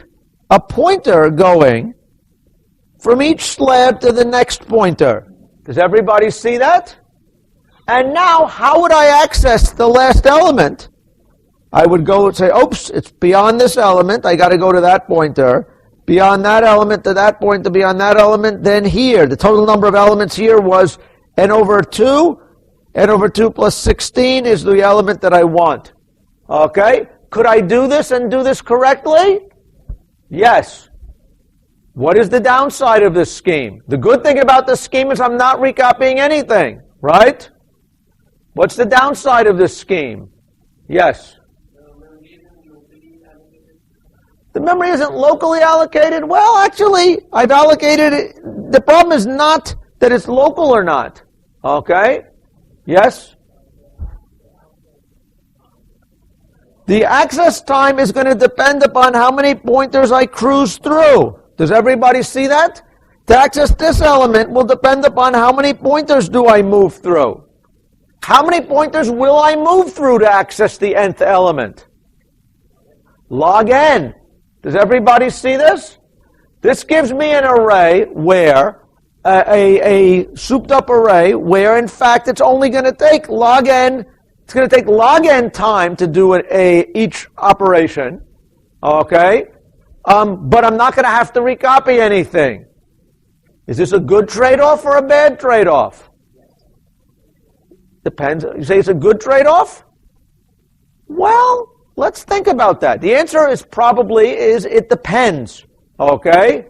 a pointer going from each slab to the next pointer. Does everybody see that? And now, how would I access the last element? I would go and say, oops, it's beyond this element, I got to go to that pointer. Beyond that element to that pointer, beyond that element, then here. The total number of elements here was n over 2. n over 2 plus 16 is the element that I want. Okay? Could I do this and do this correctly? Yes. What is the downside of this scheme? The good thing about this scheme is I'm not recopying anything, right? What's the downside of this scheme? Yes. The memory isn't locally allocated? Well, actually, I've allocated it. The problem is not that it's local or not. Okay? Yes? The access time is going to depend upon how many pointers I cruise through. Does everybody see that? To access this element will depend upon how many pointers do I move through. How many pointers will I move through to access the nth element? Log n. Does everybody see this? This gives me an array where, a souped up array where in fact it's only going to take log n, it's going to take log n time to do each operation, okay? But I'm not going to have to recopy anything. Is this a good trade-off or a bad trade-off? Depends. You say it's a good trade-off? Well, let's think about that. The answer is probably it depends, okay?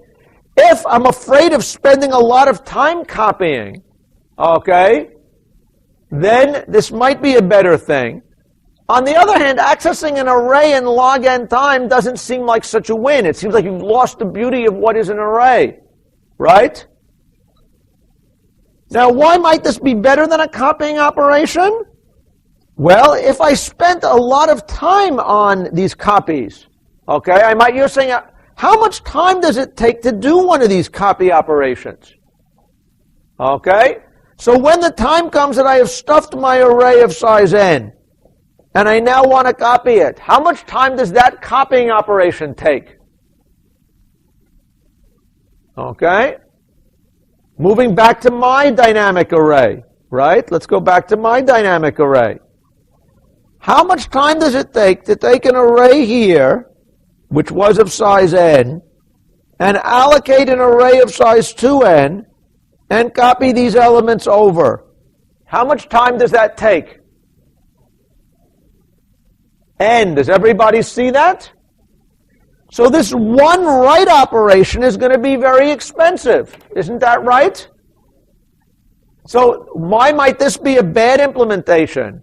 If I'm afraid of spending a lot of time copying, okay, then this might be a better thing. On the other hand, accessing an array in log n time doesn't seem like such a win. It seems like you've lost the beauty of what is an array, right? Now, why might this be better than a copying operation? Well, if I spent a lot of time on these copies, okay, you're saying, how much time does it take to do one of these copy operations? Okay, so when the time comes that I have stuffed my array of size n, and I now want to copy it, how much time does that copying operation take? Okay, moving back to my dynamic array, right? Let's go back to my dynamic array. How much time does it take to take an array here, which was of size n, and allocate an array of size 2n, and copy these elements over? How much time does that take? N. Does everybody see that? So this one write operation is going to be very expensive. Isn't that right? So why might this be a bad implementation?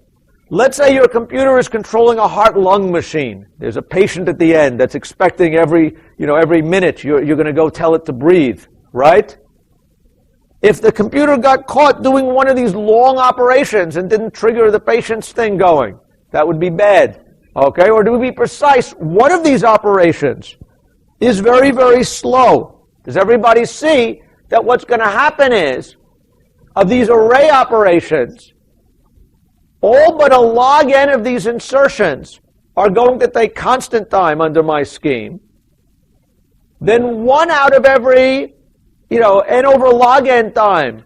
Let's say your computer is controlling a heart-lung machine. There's a patient at the end that's expecting every minute you're going to go tell it to breathe, right? If the computer got caught doing one of these long operations and didn't trigger the patient's thing going, that would be bad. Okay, or to be precise, one of these operations is very, very slow. Does everybody see that what's going to happen is, of these array operations, all but a log n of these insertions are going to take constant time under my scheme. Then 1 out of every, n over log n time,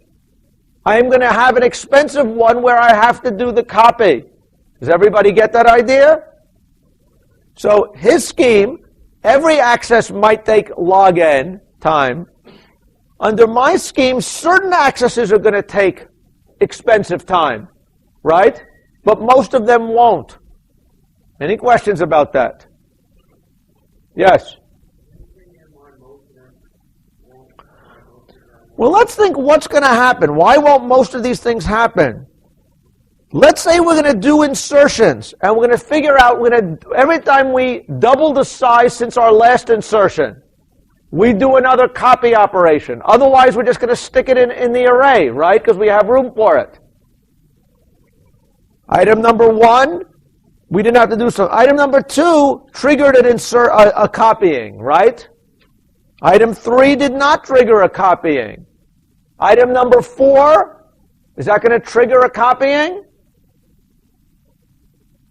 I am going to have an expensive one where I have to do the copy. Does everybody get that idea? So his scheme, every access might take log n time. Under my scheme, certain accesses are going to take expensive time, right? But most of them won't. Any questions about that? Yes? Well, let's think what's going to happen. Why won't most of these things happen? Let's say we're going to do insertions, and we're going to figure out, every time we double the size since our last insertion, we do another copy operation. Otherwise, we're just going to stick it in the array, right? Because we have room for it. Item number 1, we didn't have to do so. Item number 2 triggered a copying, right? Item 3 did not trigger a copying. Item number 4, is that going to trigger a copying?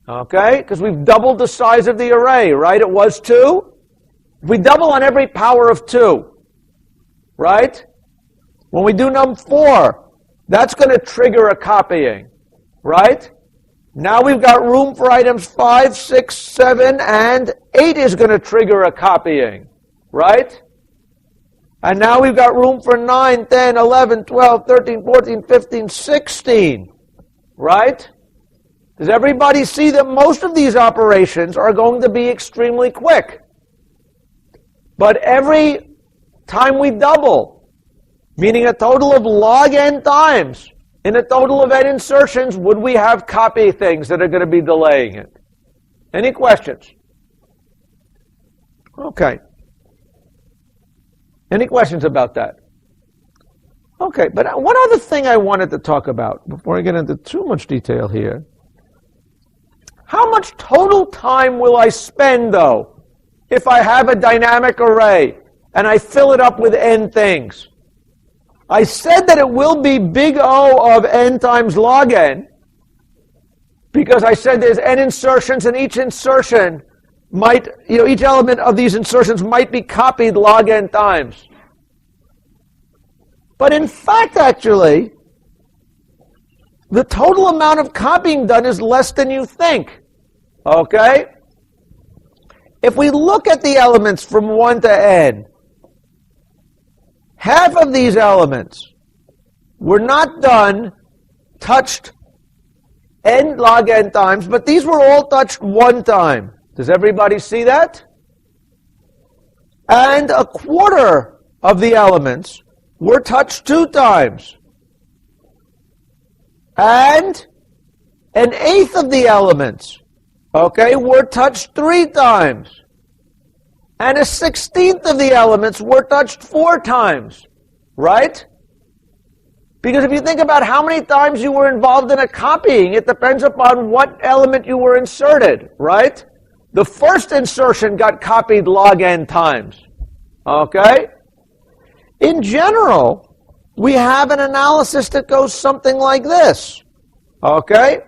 Okay, because we've doubled the size of the array, right? It was 2. If we double on every power of 2, right? When we do num 4, that's going to trigger a copying, right? Now we've got room for items 5, 6, 7, and 8 is going to trigger a copying, right? And now we've got room for 9, 10, 11, 12, 13, 14, 15, 16, right? Does everybody see that most of these operations are going to be extremely quick? But every time we double, meaning a total of log n times, in a total of n insertions, would we have copy things that are going to be delaying it? Any questions? Okay. Any questions about that? Okay, but one other thing I wanted to talk about before I get into too much detail here. How much total time will I spend, though, if I have a dynamic array and I fill it up with n things? I said that it will be big O of n times log n, because I said there's n insertions, and each insertion might, each element of these insertions might be copied log n times. But in fact, actually, the total amount of copying done is less than you think. Okay? If we look at the elements from 1 to n, half of these elements were not touched n log n times, but these were all touched one time. Does everybody see that? And a quarter of the elements were touched 2 times. And an eighth of the elements, were touched 3 times. And a 16th of the elements were touched 4 times. Right? Because if you think about how many times you were involved in a copying, it depends upon what element you were inserted. Right? The first insertion got copied log n times. Okay? In general, we have an analysis that goes something like this. Okay?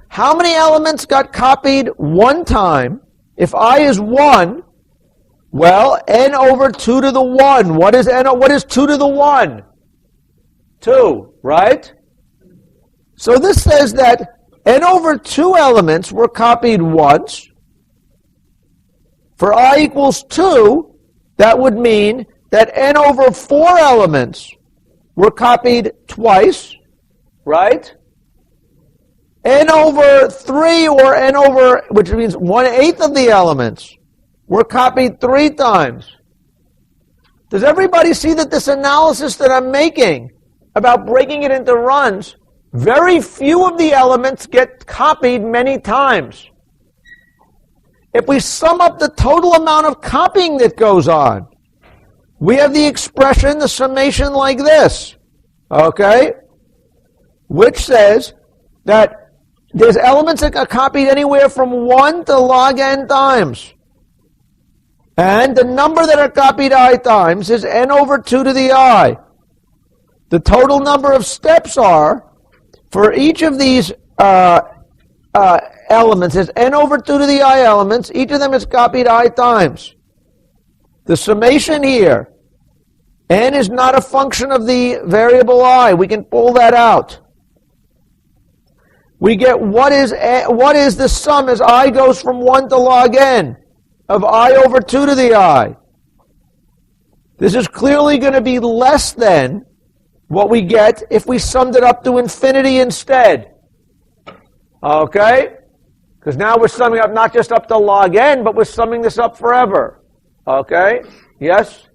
How many elements got copied 1 time? If I is 1, well, n over 2 to the 1. What is 2 to the 1? 2, right? So this says that n over 2 elements were copied once. For I equals 2, that would mean that n over 4 elements were copied twice, right? N over 3 or n over, which means 1/8 of the elements, were copied 3 times. Does everybody see that this analysis that I'm making about breaking it into runs, very few of the elements get copied many times? If we sum up the total amount of copying that goes on, we have the expression, the summation like this, which says that there's elements that are copied anywhere from 1 to log n times. And the number that are copied I times is n over 2 to the I. The total number of steps are, for each of these elements, is n over 2 to the I elements. Each of them is copied I times. The summation here, n is not a function of the variable I. We can pull that out. We get what is the sum as I goes from 1 to log n of I over 2 to the I. This is clearly going to be less than what we get if we summed it up to infinity instead. Okay? Because now we're summing up not just up to log n, but we're summing this up forever. Okay? Yes?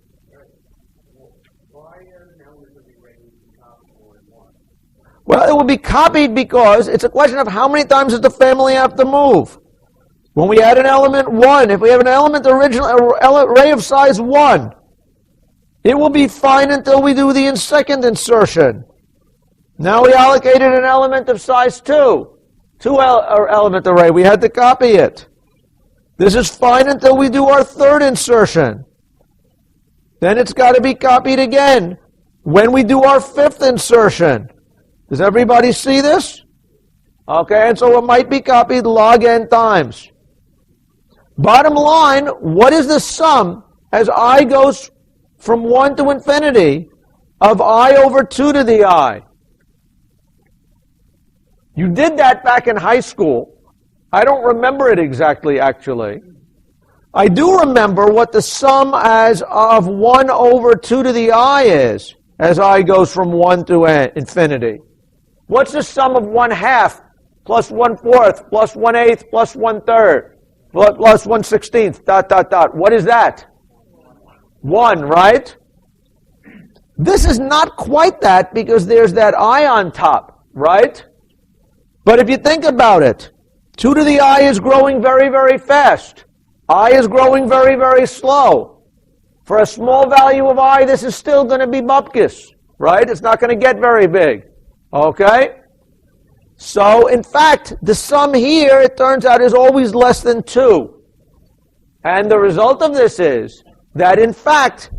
Well, it will be copied because it's a question of how many times does the family have to move. When we add an element 1, if we have an element array of size 1, it will be fine until we do the second insertion. Now we allocated an element of size 2. 2 element array, we had to copy it. This is fine until we do our third insertion. Then it's got to be copied again when we do our fifth insertion. Does everybody see this? Okay, and so it might be copied log n times. Bottom line, what is the sum as I goes from 1 to infinity of I over 2 to the I? You did that back in high school. I don't remember it exactly, actually. I do remember what the sum as of 1 over 2 to the I is as I goes from 1 to infinity. What's the sum of 1/2 plus 1/4, plus 1/8, plus 1/3, plus 1/16, ... What is that? 1, right? This is not quite that because there's that I on top, right? But if you think about it, 2 to the I is growing very, very fast. I is growing very, very slow. For a small value of I, this is still going to be bupkis, right? It's not going to get very big, okay? So, in fact, the sum here, it turns out, is always less than 2. And the result of this is that, in fact,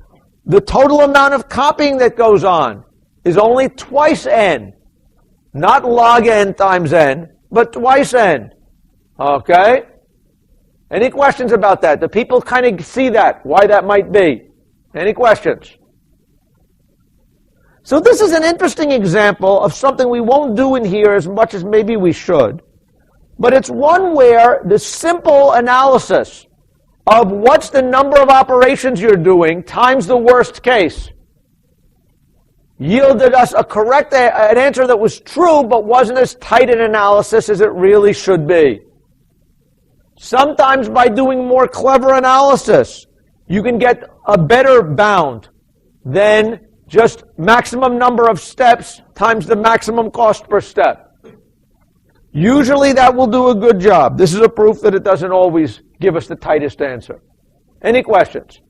the total amount of copying that goes on is only twice n. Not log n times n, but twice n. Okay? Any questions about that? Do people kind of see that, why that might be? Any questions? So this is an interesting example of something we won't do in here as much as maybe we should. But it's one where the simple analysis of what's the number of operations you're doing times the worst case yielded us an answer that was true but wasn't as tight an analysis as it really should be. Sometimes by doing more clever analysis, you can get a better bound than just maximum number of steps times the maximum cost per step. Usually that will do a good job. This is a proof that it doesn't always give us the tightest answer. Any questions?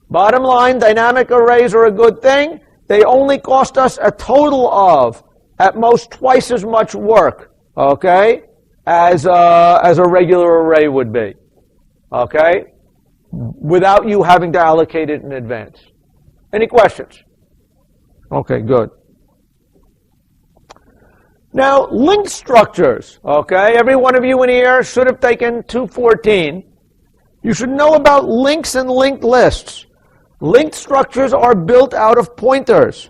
Bottom line, dynamic arrays are a good thing. They only cost us a total of, at most, twice as much work, okay, as a regular array would be, okay, without you having to allocate it in advance. Any questions? Okay, good. Now, linked structures, okay? Every one of you in here should have taken 214. You should know about links and linked lists. Linked structures are built out of pointers.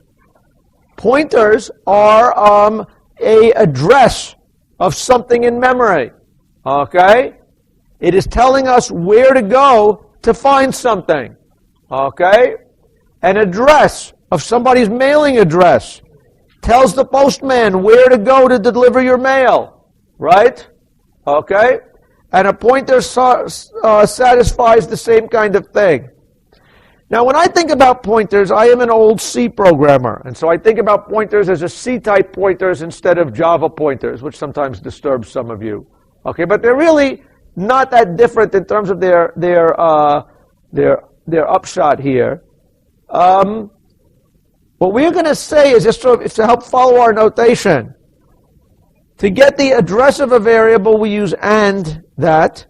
Pointers are a address of something in memory, okay? It is telling us where to go to find something, okay? An address of somebody's mailing address tells the postman where to go to deliver your mail, right? Okay? And a pointer satisfies the same kind of thing. Now, when I think about pointers, I am an old C programmer, and so I think about pointers as a C-type pointers instead of Java pointers, which sometimes disturbs some of you. Okay, but they're really not that different in terms of their upshot here. What we're going to say is just to help follow our notation. To get the address of a variable, we use AND that.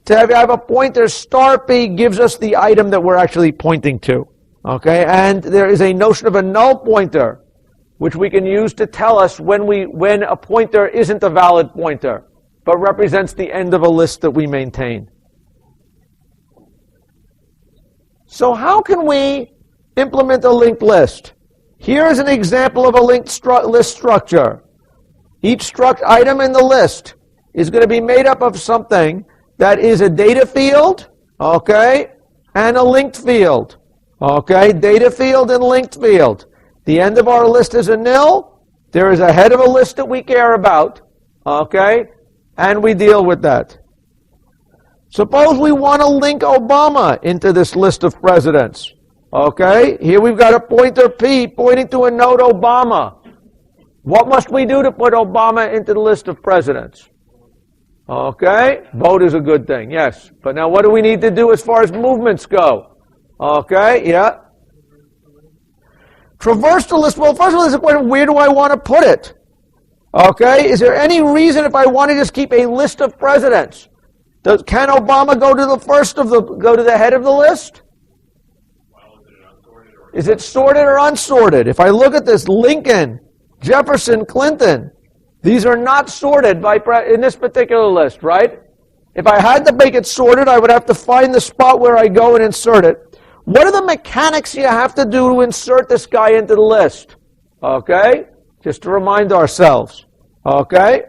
To have a pointer star P gives us the item that we're actually pointing to. Okay, and there is a notion of a null pointer, which we can use to tell us when a pointer isn't a valid pointer, but represents the end of a list that we maintain. So how can we implement a linked list? Here is an example of a linked list structure. Each item in the list is going to be made up of something that is a data field, okay, and a linked field, okay, data field and linked field. The end of our list is a nil. There is a head of a list that we care about, okay, and we deal with that. Suppose we want to link Obama into this list of presidents. Okay, here we've got a pointer P pointing to a node Obama. What must we do to put Obama into the list of presidents? Okay, vote is a good thing, yes. But now what do we need to do as far as movements go? Okay, yeah. Traverse the list. Well, first of all, there's a question, where do I want to put it? Okay, is there any reason if I want to just keep a list of presidents? Can Obama go to the head of the list? Is it sorted or unsorted? If I look at this, Lincoln, Jefferson, Clinton, these are not sorted in this particular list, right? If I had to make it sorted, I would have to find the spot where I go and insert it. What are the mechanics you have to do to insert this guy into the list? Okay? Just to remind ourselves. Okay?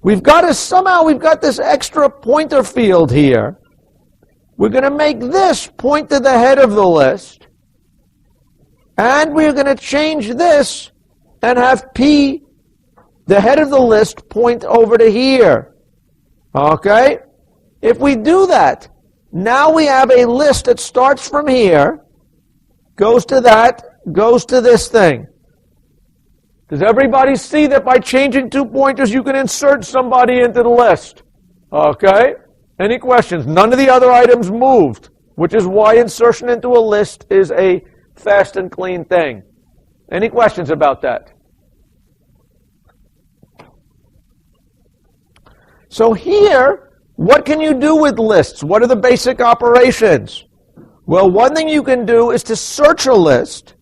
We've got this extra pointer field here. We're going to make this point to the head of the list. And we're going to change this and have P the head of the list point over to here. Okay? If we do that, now we have a list that starts from here, goes to that, goes to this thing. Does everybody see that by changing 2 pointers you can insert somebody into the list? Okay? Any questions? None of the other items moved, which is why insertion into a list is a fast and clean thing. Any questions about that? So here, what can you do with lists? What are the basic operations? Well, one thing you can do is to search a list.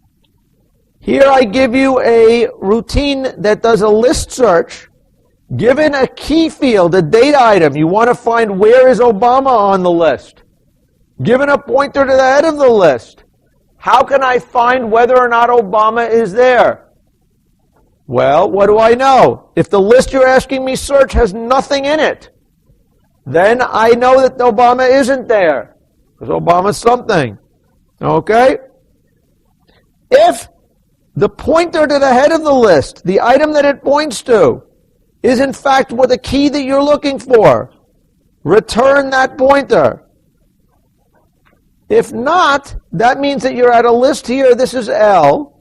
Here I give you a routine that does a list search. Given a key field, a data item, you want to find where is Obama on the list. Given a pointer to the head of the list, how can I find whether or not Obama is there? Well, what do I know? If the list you're asking me search has nothing in it, then I know that Obama isn't there, because Obama's something. Okay? If the pointer to the head of the list, the item that it points to, is in fact what the key that you're looking for, return that pointer. If not, that means that you're at a list here, this is L.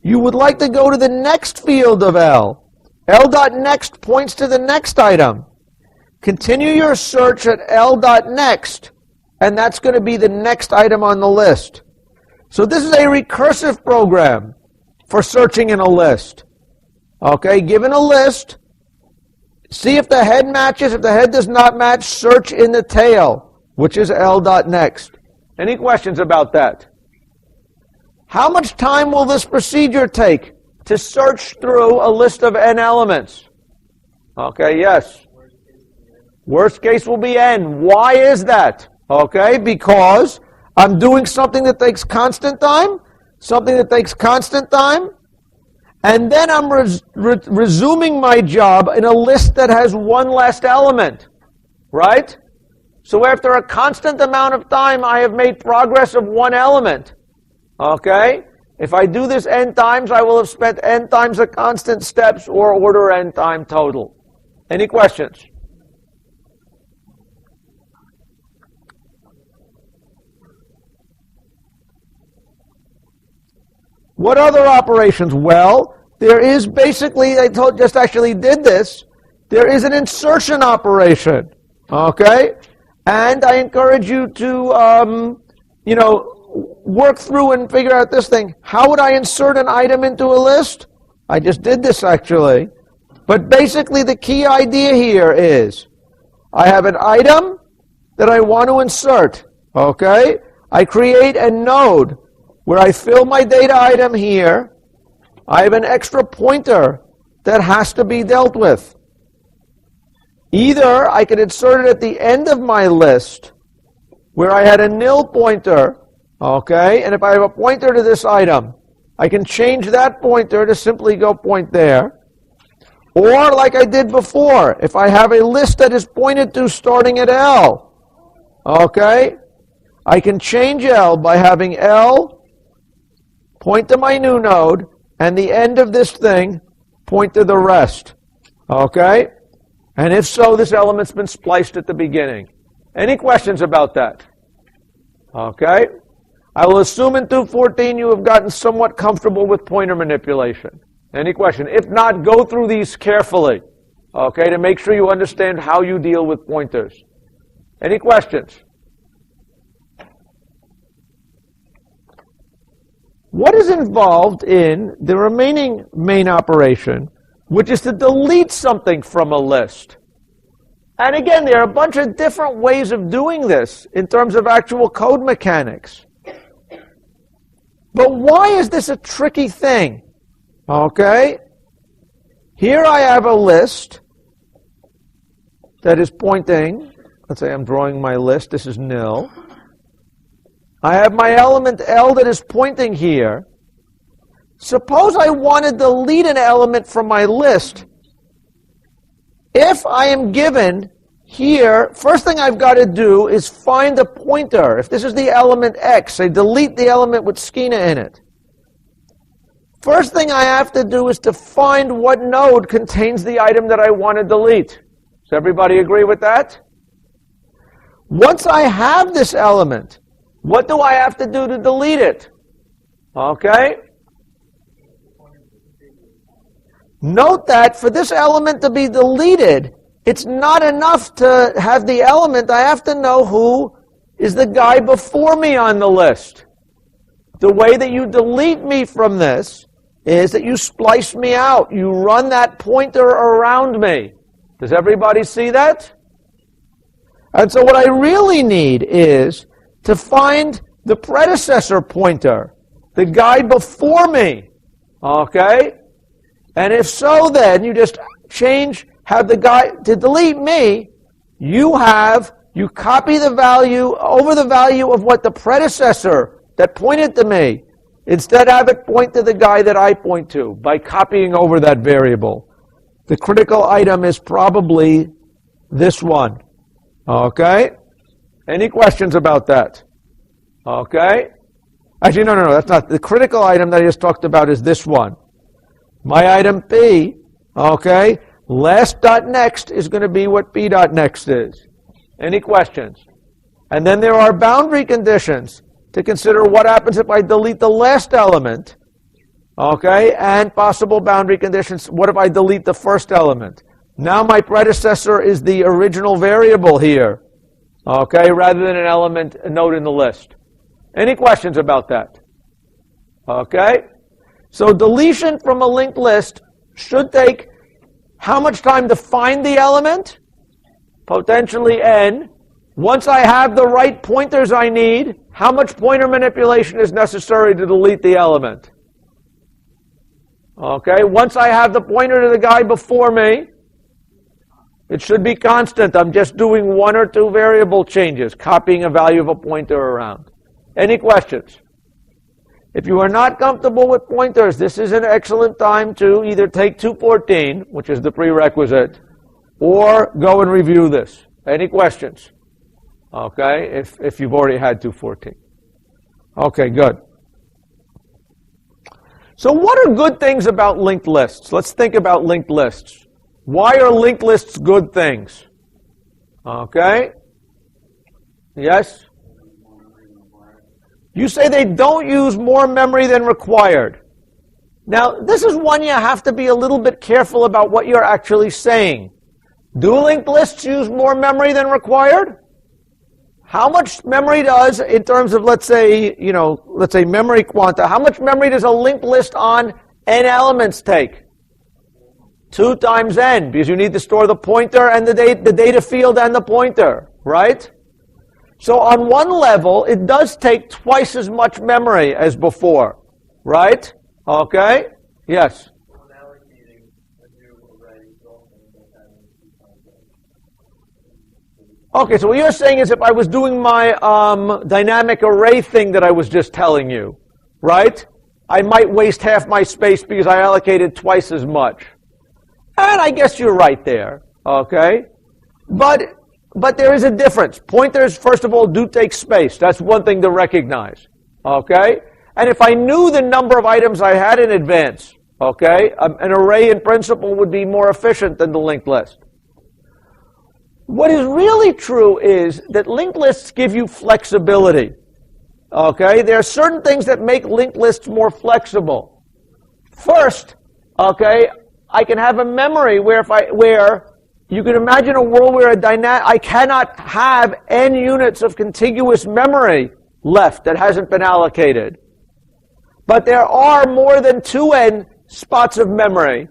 You would like to go to the next field of L. L.next points to the next item. Continue your search at L.next, and that's going to be the next item on the list. So this is a recursive program for searching in a list. Okay, given a list, see if the head matches. If the head does not match, search in the tail, which is L.next. Any questions about that? How much time will this procedure take to search through a list of n elements? Okay, yes. Worst case will be n. Why is that? Okay, because I'm doing something that takes constant time, something that takes constant time, and then I'm resuming my job in a list that has one last element, right? So after a constant amount of time, I have made progress of one element, okay? If I do this n times, I will have spent n times the constant steps or order n time total. Any questions? What other operations? Well, there is basically, I just actually did this, there is an insertion operation, okay? And I encourage you to, work through and figure out this thing. How would I insert an item into a list? I just did this actually. But basically the key idea here is, I have an item that I want to insert, okay? I create a node where I fill my data item here. I have an extra pointer that has to be dealt with. Either I can insert it at the end of my list where I had a nil pointer, okay, and if I have a pointer to this item, I can change that pointer to simply go point there. Or like I did before, if I have a list that is pointed to starting at L, okay, I can change L by having L point to my new node, and the end of this thing point to the rest. Okay? And if so, this element's been spliced at the beginning. Any questions about that? Okay? I will assume in 214 you have gotten somewhat comfortable with pointer manipulation. Any question? If not, go through these carefully, okay, to make sure you understand how you deal with pointers. Any questions? What is involved in the remaining main operation, which is to delete something from a list? And again, there are a bunch of different ways of doing this in terms of actual code mechanics. But why is this a tricky thing? Okay? Here I have a list that is pointing. Let's say I'm drawing my list. This is nil. I have my element L that is pointing here. Suppose I want to delete an element from my list. If I am given here, first thing I've got to do is find a pointer. If this is the element X, I delete the element with Skeena in it. First thing I have to do is to find what node contains the item that I want to delete. Does everybody agree with that? Once I have this element, what do I have to do to delete it? Okay? Note that for this element to be deleted, it's not enough to have the element. I have to know who is the guy before me on the list. The way that you delete me from this is that you splice me out. You run that pointer around me. Does everybody see that? And so what I really need is to find the predecessor pointer, the guy before me. Okay? And if so, then you just have the guy, to delete me, you copy the value over the value of what the predecessor that pointed to me. Instead, have it point to the guy that I point to by copying over that variable. The critical item is probably this one. Okay? Any questions about that? Okay? Actually, no, that's not. The critical item that I just talked about is this one. My item P, okay, last dot next is going to be what B dot next is. Any questions? And then there are boundary conditions to consider what happens if I delete the last element, okay, and possible boundary conditions. What if I delete the first element? Now my predecessor is the original variable here, okay, rather than a node in the list. Any questions about that? Okay? So deletion from a linked list should take how much time to find the element? Potentially n. Once I have the right pointers I need, how much pointer manipulation is necessary to delete the element? Okay, once I have the pointer to the guy before me, it should be constant. I'm just doing one or two variable changes, copying a value of a pointer around. Any questions? If you are not comfortable with pointers, this is an excellent time to either take 214, which is the prerequisite, or go and review this. Any questions? Okay, if you've already had 214. Okay, good. So what are good things about linked lists? Let's think about linked lists. Why are linked lists good things? Okay? Yes? You say they don't use more memory than required. Now, this is one you have to be a little bit careful about what you're actually saying. Do linked lists use more memory than required? How much memory does, in terms of, let's say memory quanta, how much memory does a linked list on n elements take? 2 times n, because you need to store the pointer and the data field and the pointer, right? So on one level, it does take twice as much memory as before, right? Okay? Yes? Okay, so what you're saying is if I was doing my dynamic array thing that I was just telling you, right? I might waste half my space because I allocated twice as much. And I guess you're right there, okay? But there is a difference. Pointers, first of all, do take space. That's one thing to recognize, okay? And if I knew the number of items I had in advance, okay, an array in principle would be more efficient than the linked list. What is really true is that linked lists give you flexibility, okay? There are certain things that make linked lists more flexible. First, okay, I can have a memory where you can imagine a world where I cannot have n units of contiguous memory left that hasn't been allocated. But there are more than 2n spots of memory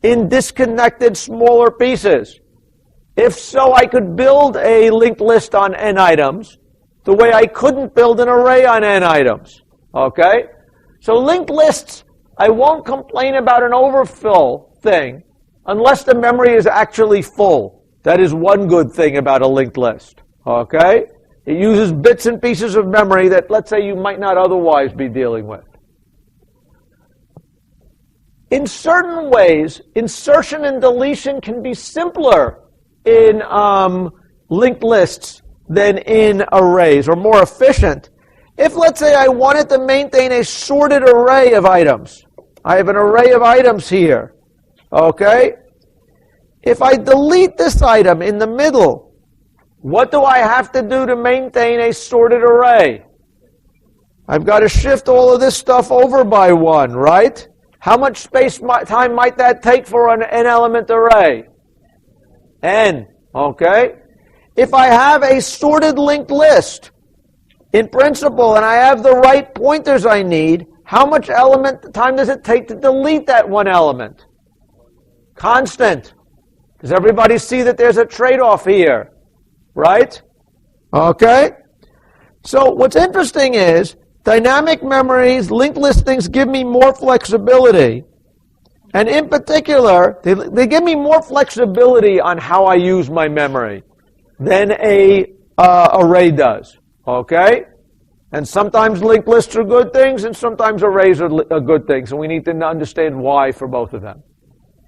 in disconnected smaller pieces. If so, I could build a linked list on n items the way I couldn't build an array on n items. Okay? So linked lists, I won't complain about an overfill thing unless the memory is actually full. That is one good thing about a linked list. Okay? It uses bits and pieces of memory that, let's say, you might not otherwise be dealing with. In certain ways, insertion and deletion can be simpler in linked lists than in arrays, or more efficient. If, let's say, I wanted to maintain a sorted array of items, I have an array of items here. Okay? If I delete this item in the middle, what do I have to do to maintain a sorted array? I've got to shift all of this stuff over by 1, right? How much space time might that take for an n-element array? N. Okay? If I have a sorted linked list, in principle, and I have the right pointers I need, how much time does it take to delete that one element? Constant. Does everybody see that there's a trade-off here? Right? Okay? So what's interesting is, dynamic memories, linked listings give me more flexibility. And in particular, they give me more flexibility on how I use my memory than a array does. Okay? And sometimes linked lists are good things, and sometimes arrays are good things, and we need to understand why for both of them.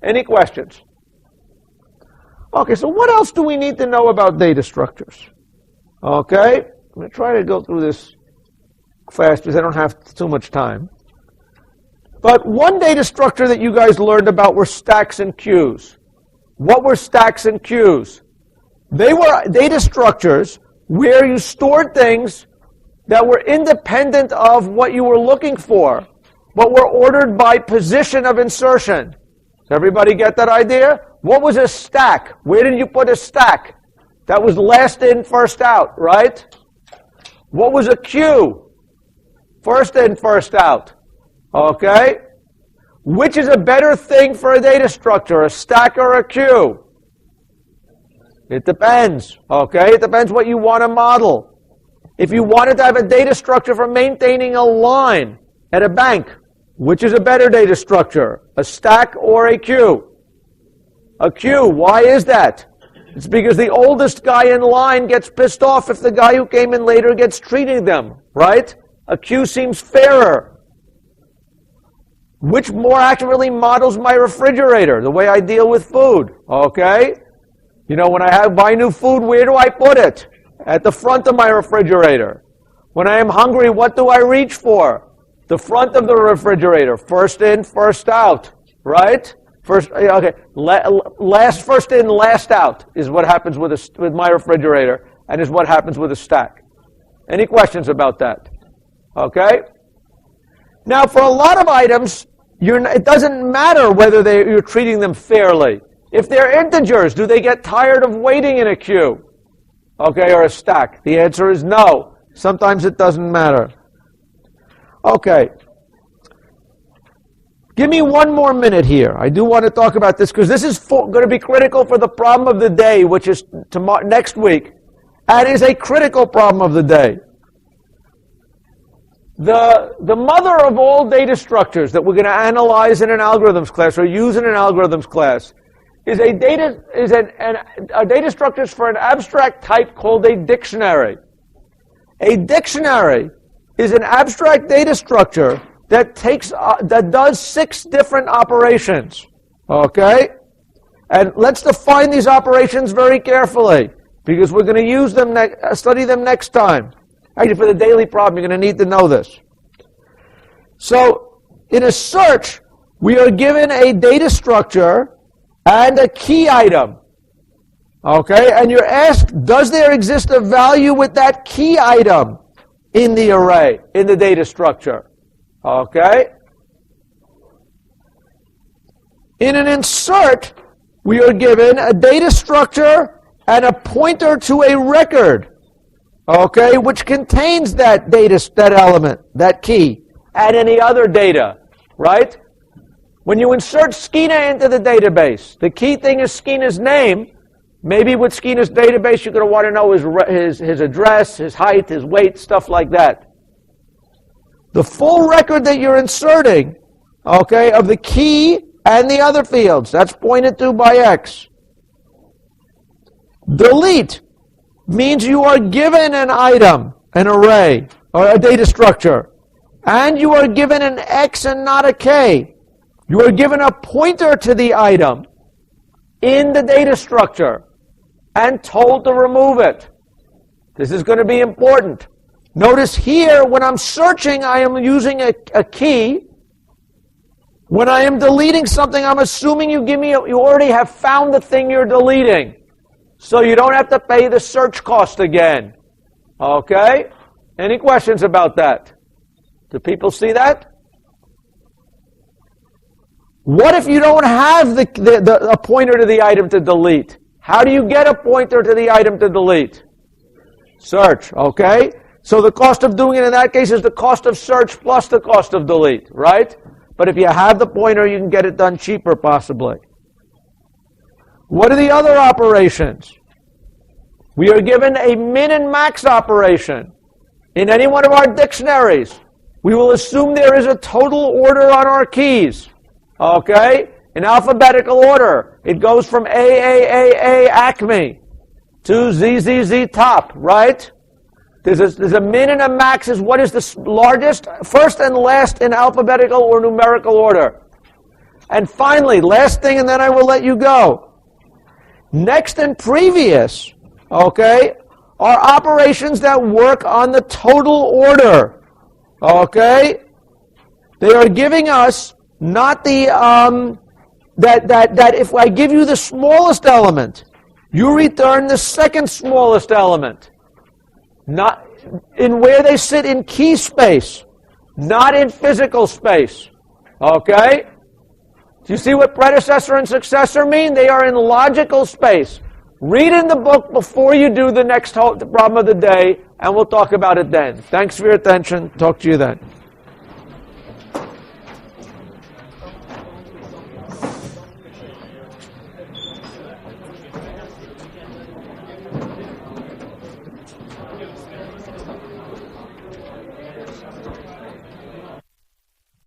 Any questions? Okay, so what else do we need to know about data structures? Okay? I'm going to try to go through this fast because I don't have too much time. But one data structure that you guys learned about were stacks and queues. What were stacks and queues? They were data structures where you stored things that were independent of what you were looking for, but were ordered by position of insertion. Does everybody get that idea? What was a stack? Where did you put a stack? That was last in, first out, right? What was a queue? First in, first out. Okay? Which is a better thing for a data structure, a stack or a queue? It depends. Okay? It depends what you want to model. If you wanted to have a data structure for maintaining a line at a bank, which is a better data structure, a stack or a queue? A queue. Why is that? It's because the oldest guy in line gets pissed off if the guy who came in later gets treating them, right? A queue seems fairer. Which more accurately models my refrigerator, the way I deal with food, okay? You know, when I buy new food, where do I put it? At the front of my refrigerator. When I am hungry, what do I reach for? The front of the refrigerator. First in, first out, right? First in, last out is what happens with my refrigerator, and is what happens with a stack. Any questions about that? Okay? Now, for a lot of items, it doesn't matter whether you're treating them fairly. If they're integers, do they get tired of waiting in a queue? Okay, or a stack? The answer is no. Sometimes it doesn't matter. Okay. Give me one more minute here. I do want to talk about this because this is going to be critical for the problem of the day, which is next week. And is a critical problem of the day. The mother of all data structures that we're going to analyze in an algorithms class or use in an algorithms class is a data structures for an abstract type called a dictionary. A dictionary is an abstract data structure that does 6 different operations. Okay? And let's define these operations very carefully because we're going to use them study them next time. Actually, for the daily problem, you're going to need to know this. So, in a search, we are given a data structure and a key item. Okay? And you're asked, does there exist a value with that key item in the array, in the data structure? Okay? In an insert, we are given a data structure and a pointer to a record. Okay? Which contains that element, that key, and any other data. Right? When you insert Skeena into the database, the key thing is Skeena's name. Maybe with Skeena's database, you're going to want to know his address, his height, his weight, stuff like that. The full record that you're inserting, okay, of the key and the other fields, that's pointed to by X. Delete means you are given an item, an array, or a data structure, and you are given an X and not a K. You are given a pointer to the item in the data structure and told to remove it. This is going to be important. Notice here, when I'm searching, I am using a key. When I am deleting something, I'm assuming you already have found the thing you're deleting. So you don't have to pay the search cost again. Okay? Any questions about that? Do people see that? What if you don't have a pointer to the item to delete? How do you get a pointer to the item to delete? Search, okay? So the cost of doing it in that case is the cost of search plus the cost of delete, right? But if you have the pointer, you can get it done cheaper, possibly. What are the other operations? We are given a min and max operation. In any one of our dictionaries, we will assume there is a total order on our keys. Okay? In alphabetical order, it goes from A, Acme, to ZZZ top, right? There's a min and a max is what is the largest, first and last in alphabetical or numerical order. And finally, last thing, and then I will let you go. Next and previous, okay, are operations that work on the total order. Okay? They are giving us not the, that if I give you the smallest element, you return the second smallest element. Not in where they sit in key space, not in physical space. Okay? Do you see what predecessor and successor mean? They are in logical space. Read in the book before you do the next problem of the day, and we'll talk about it then. Thanks for your attention. Talk to you then.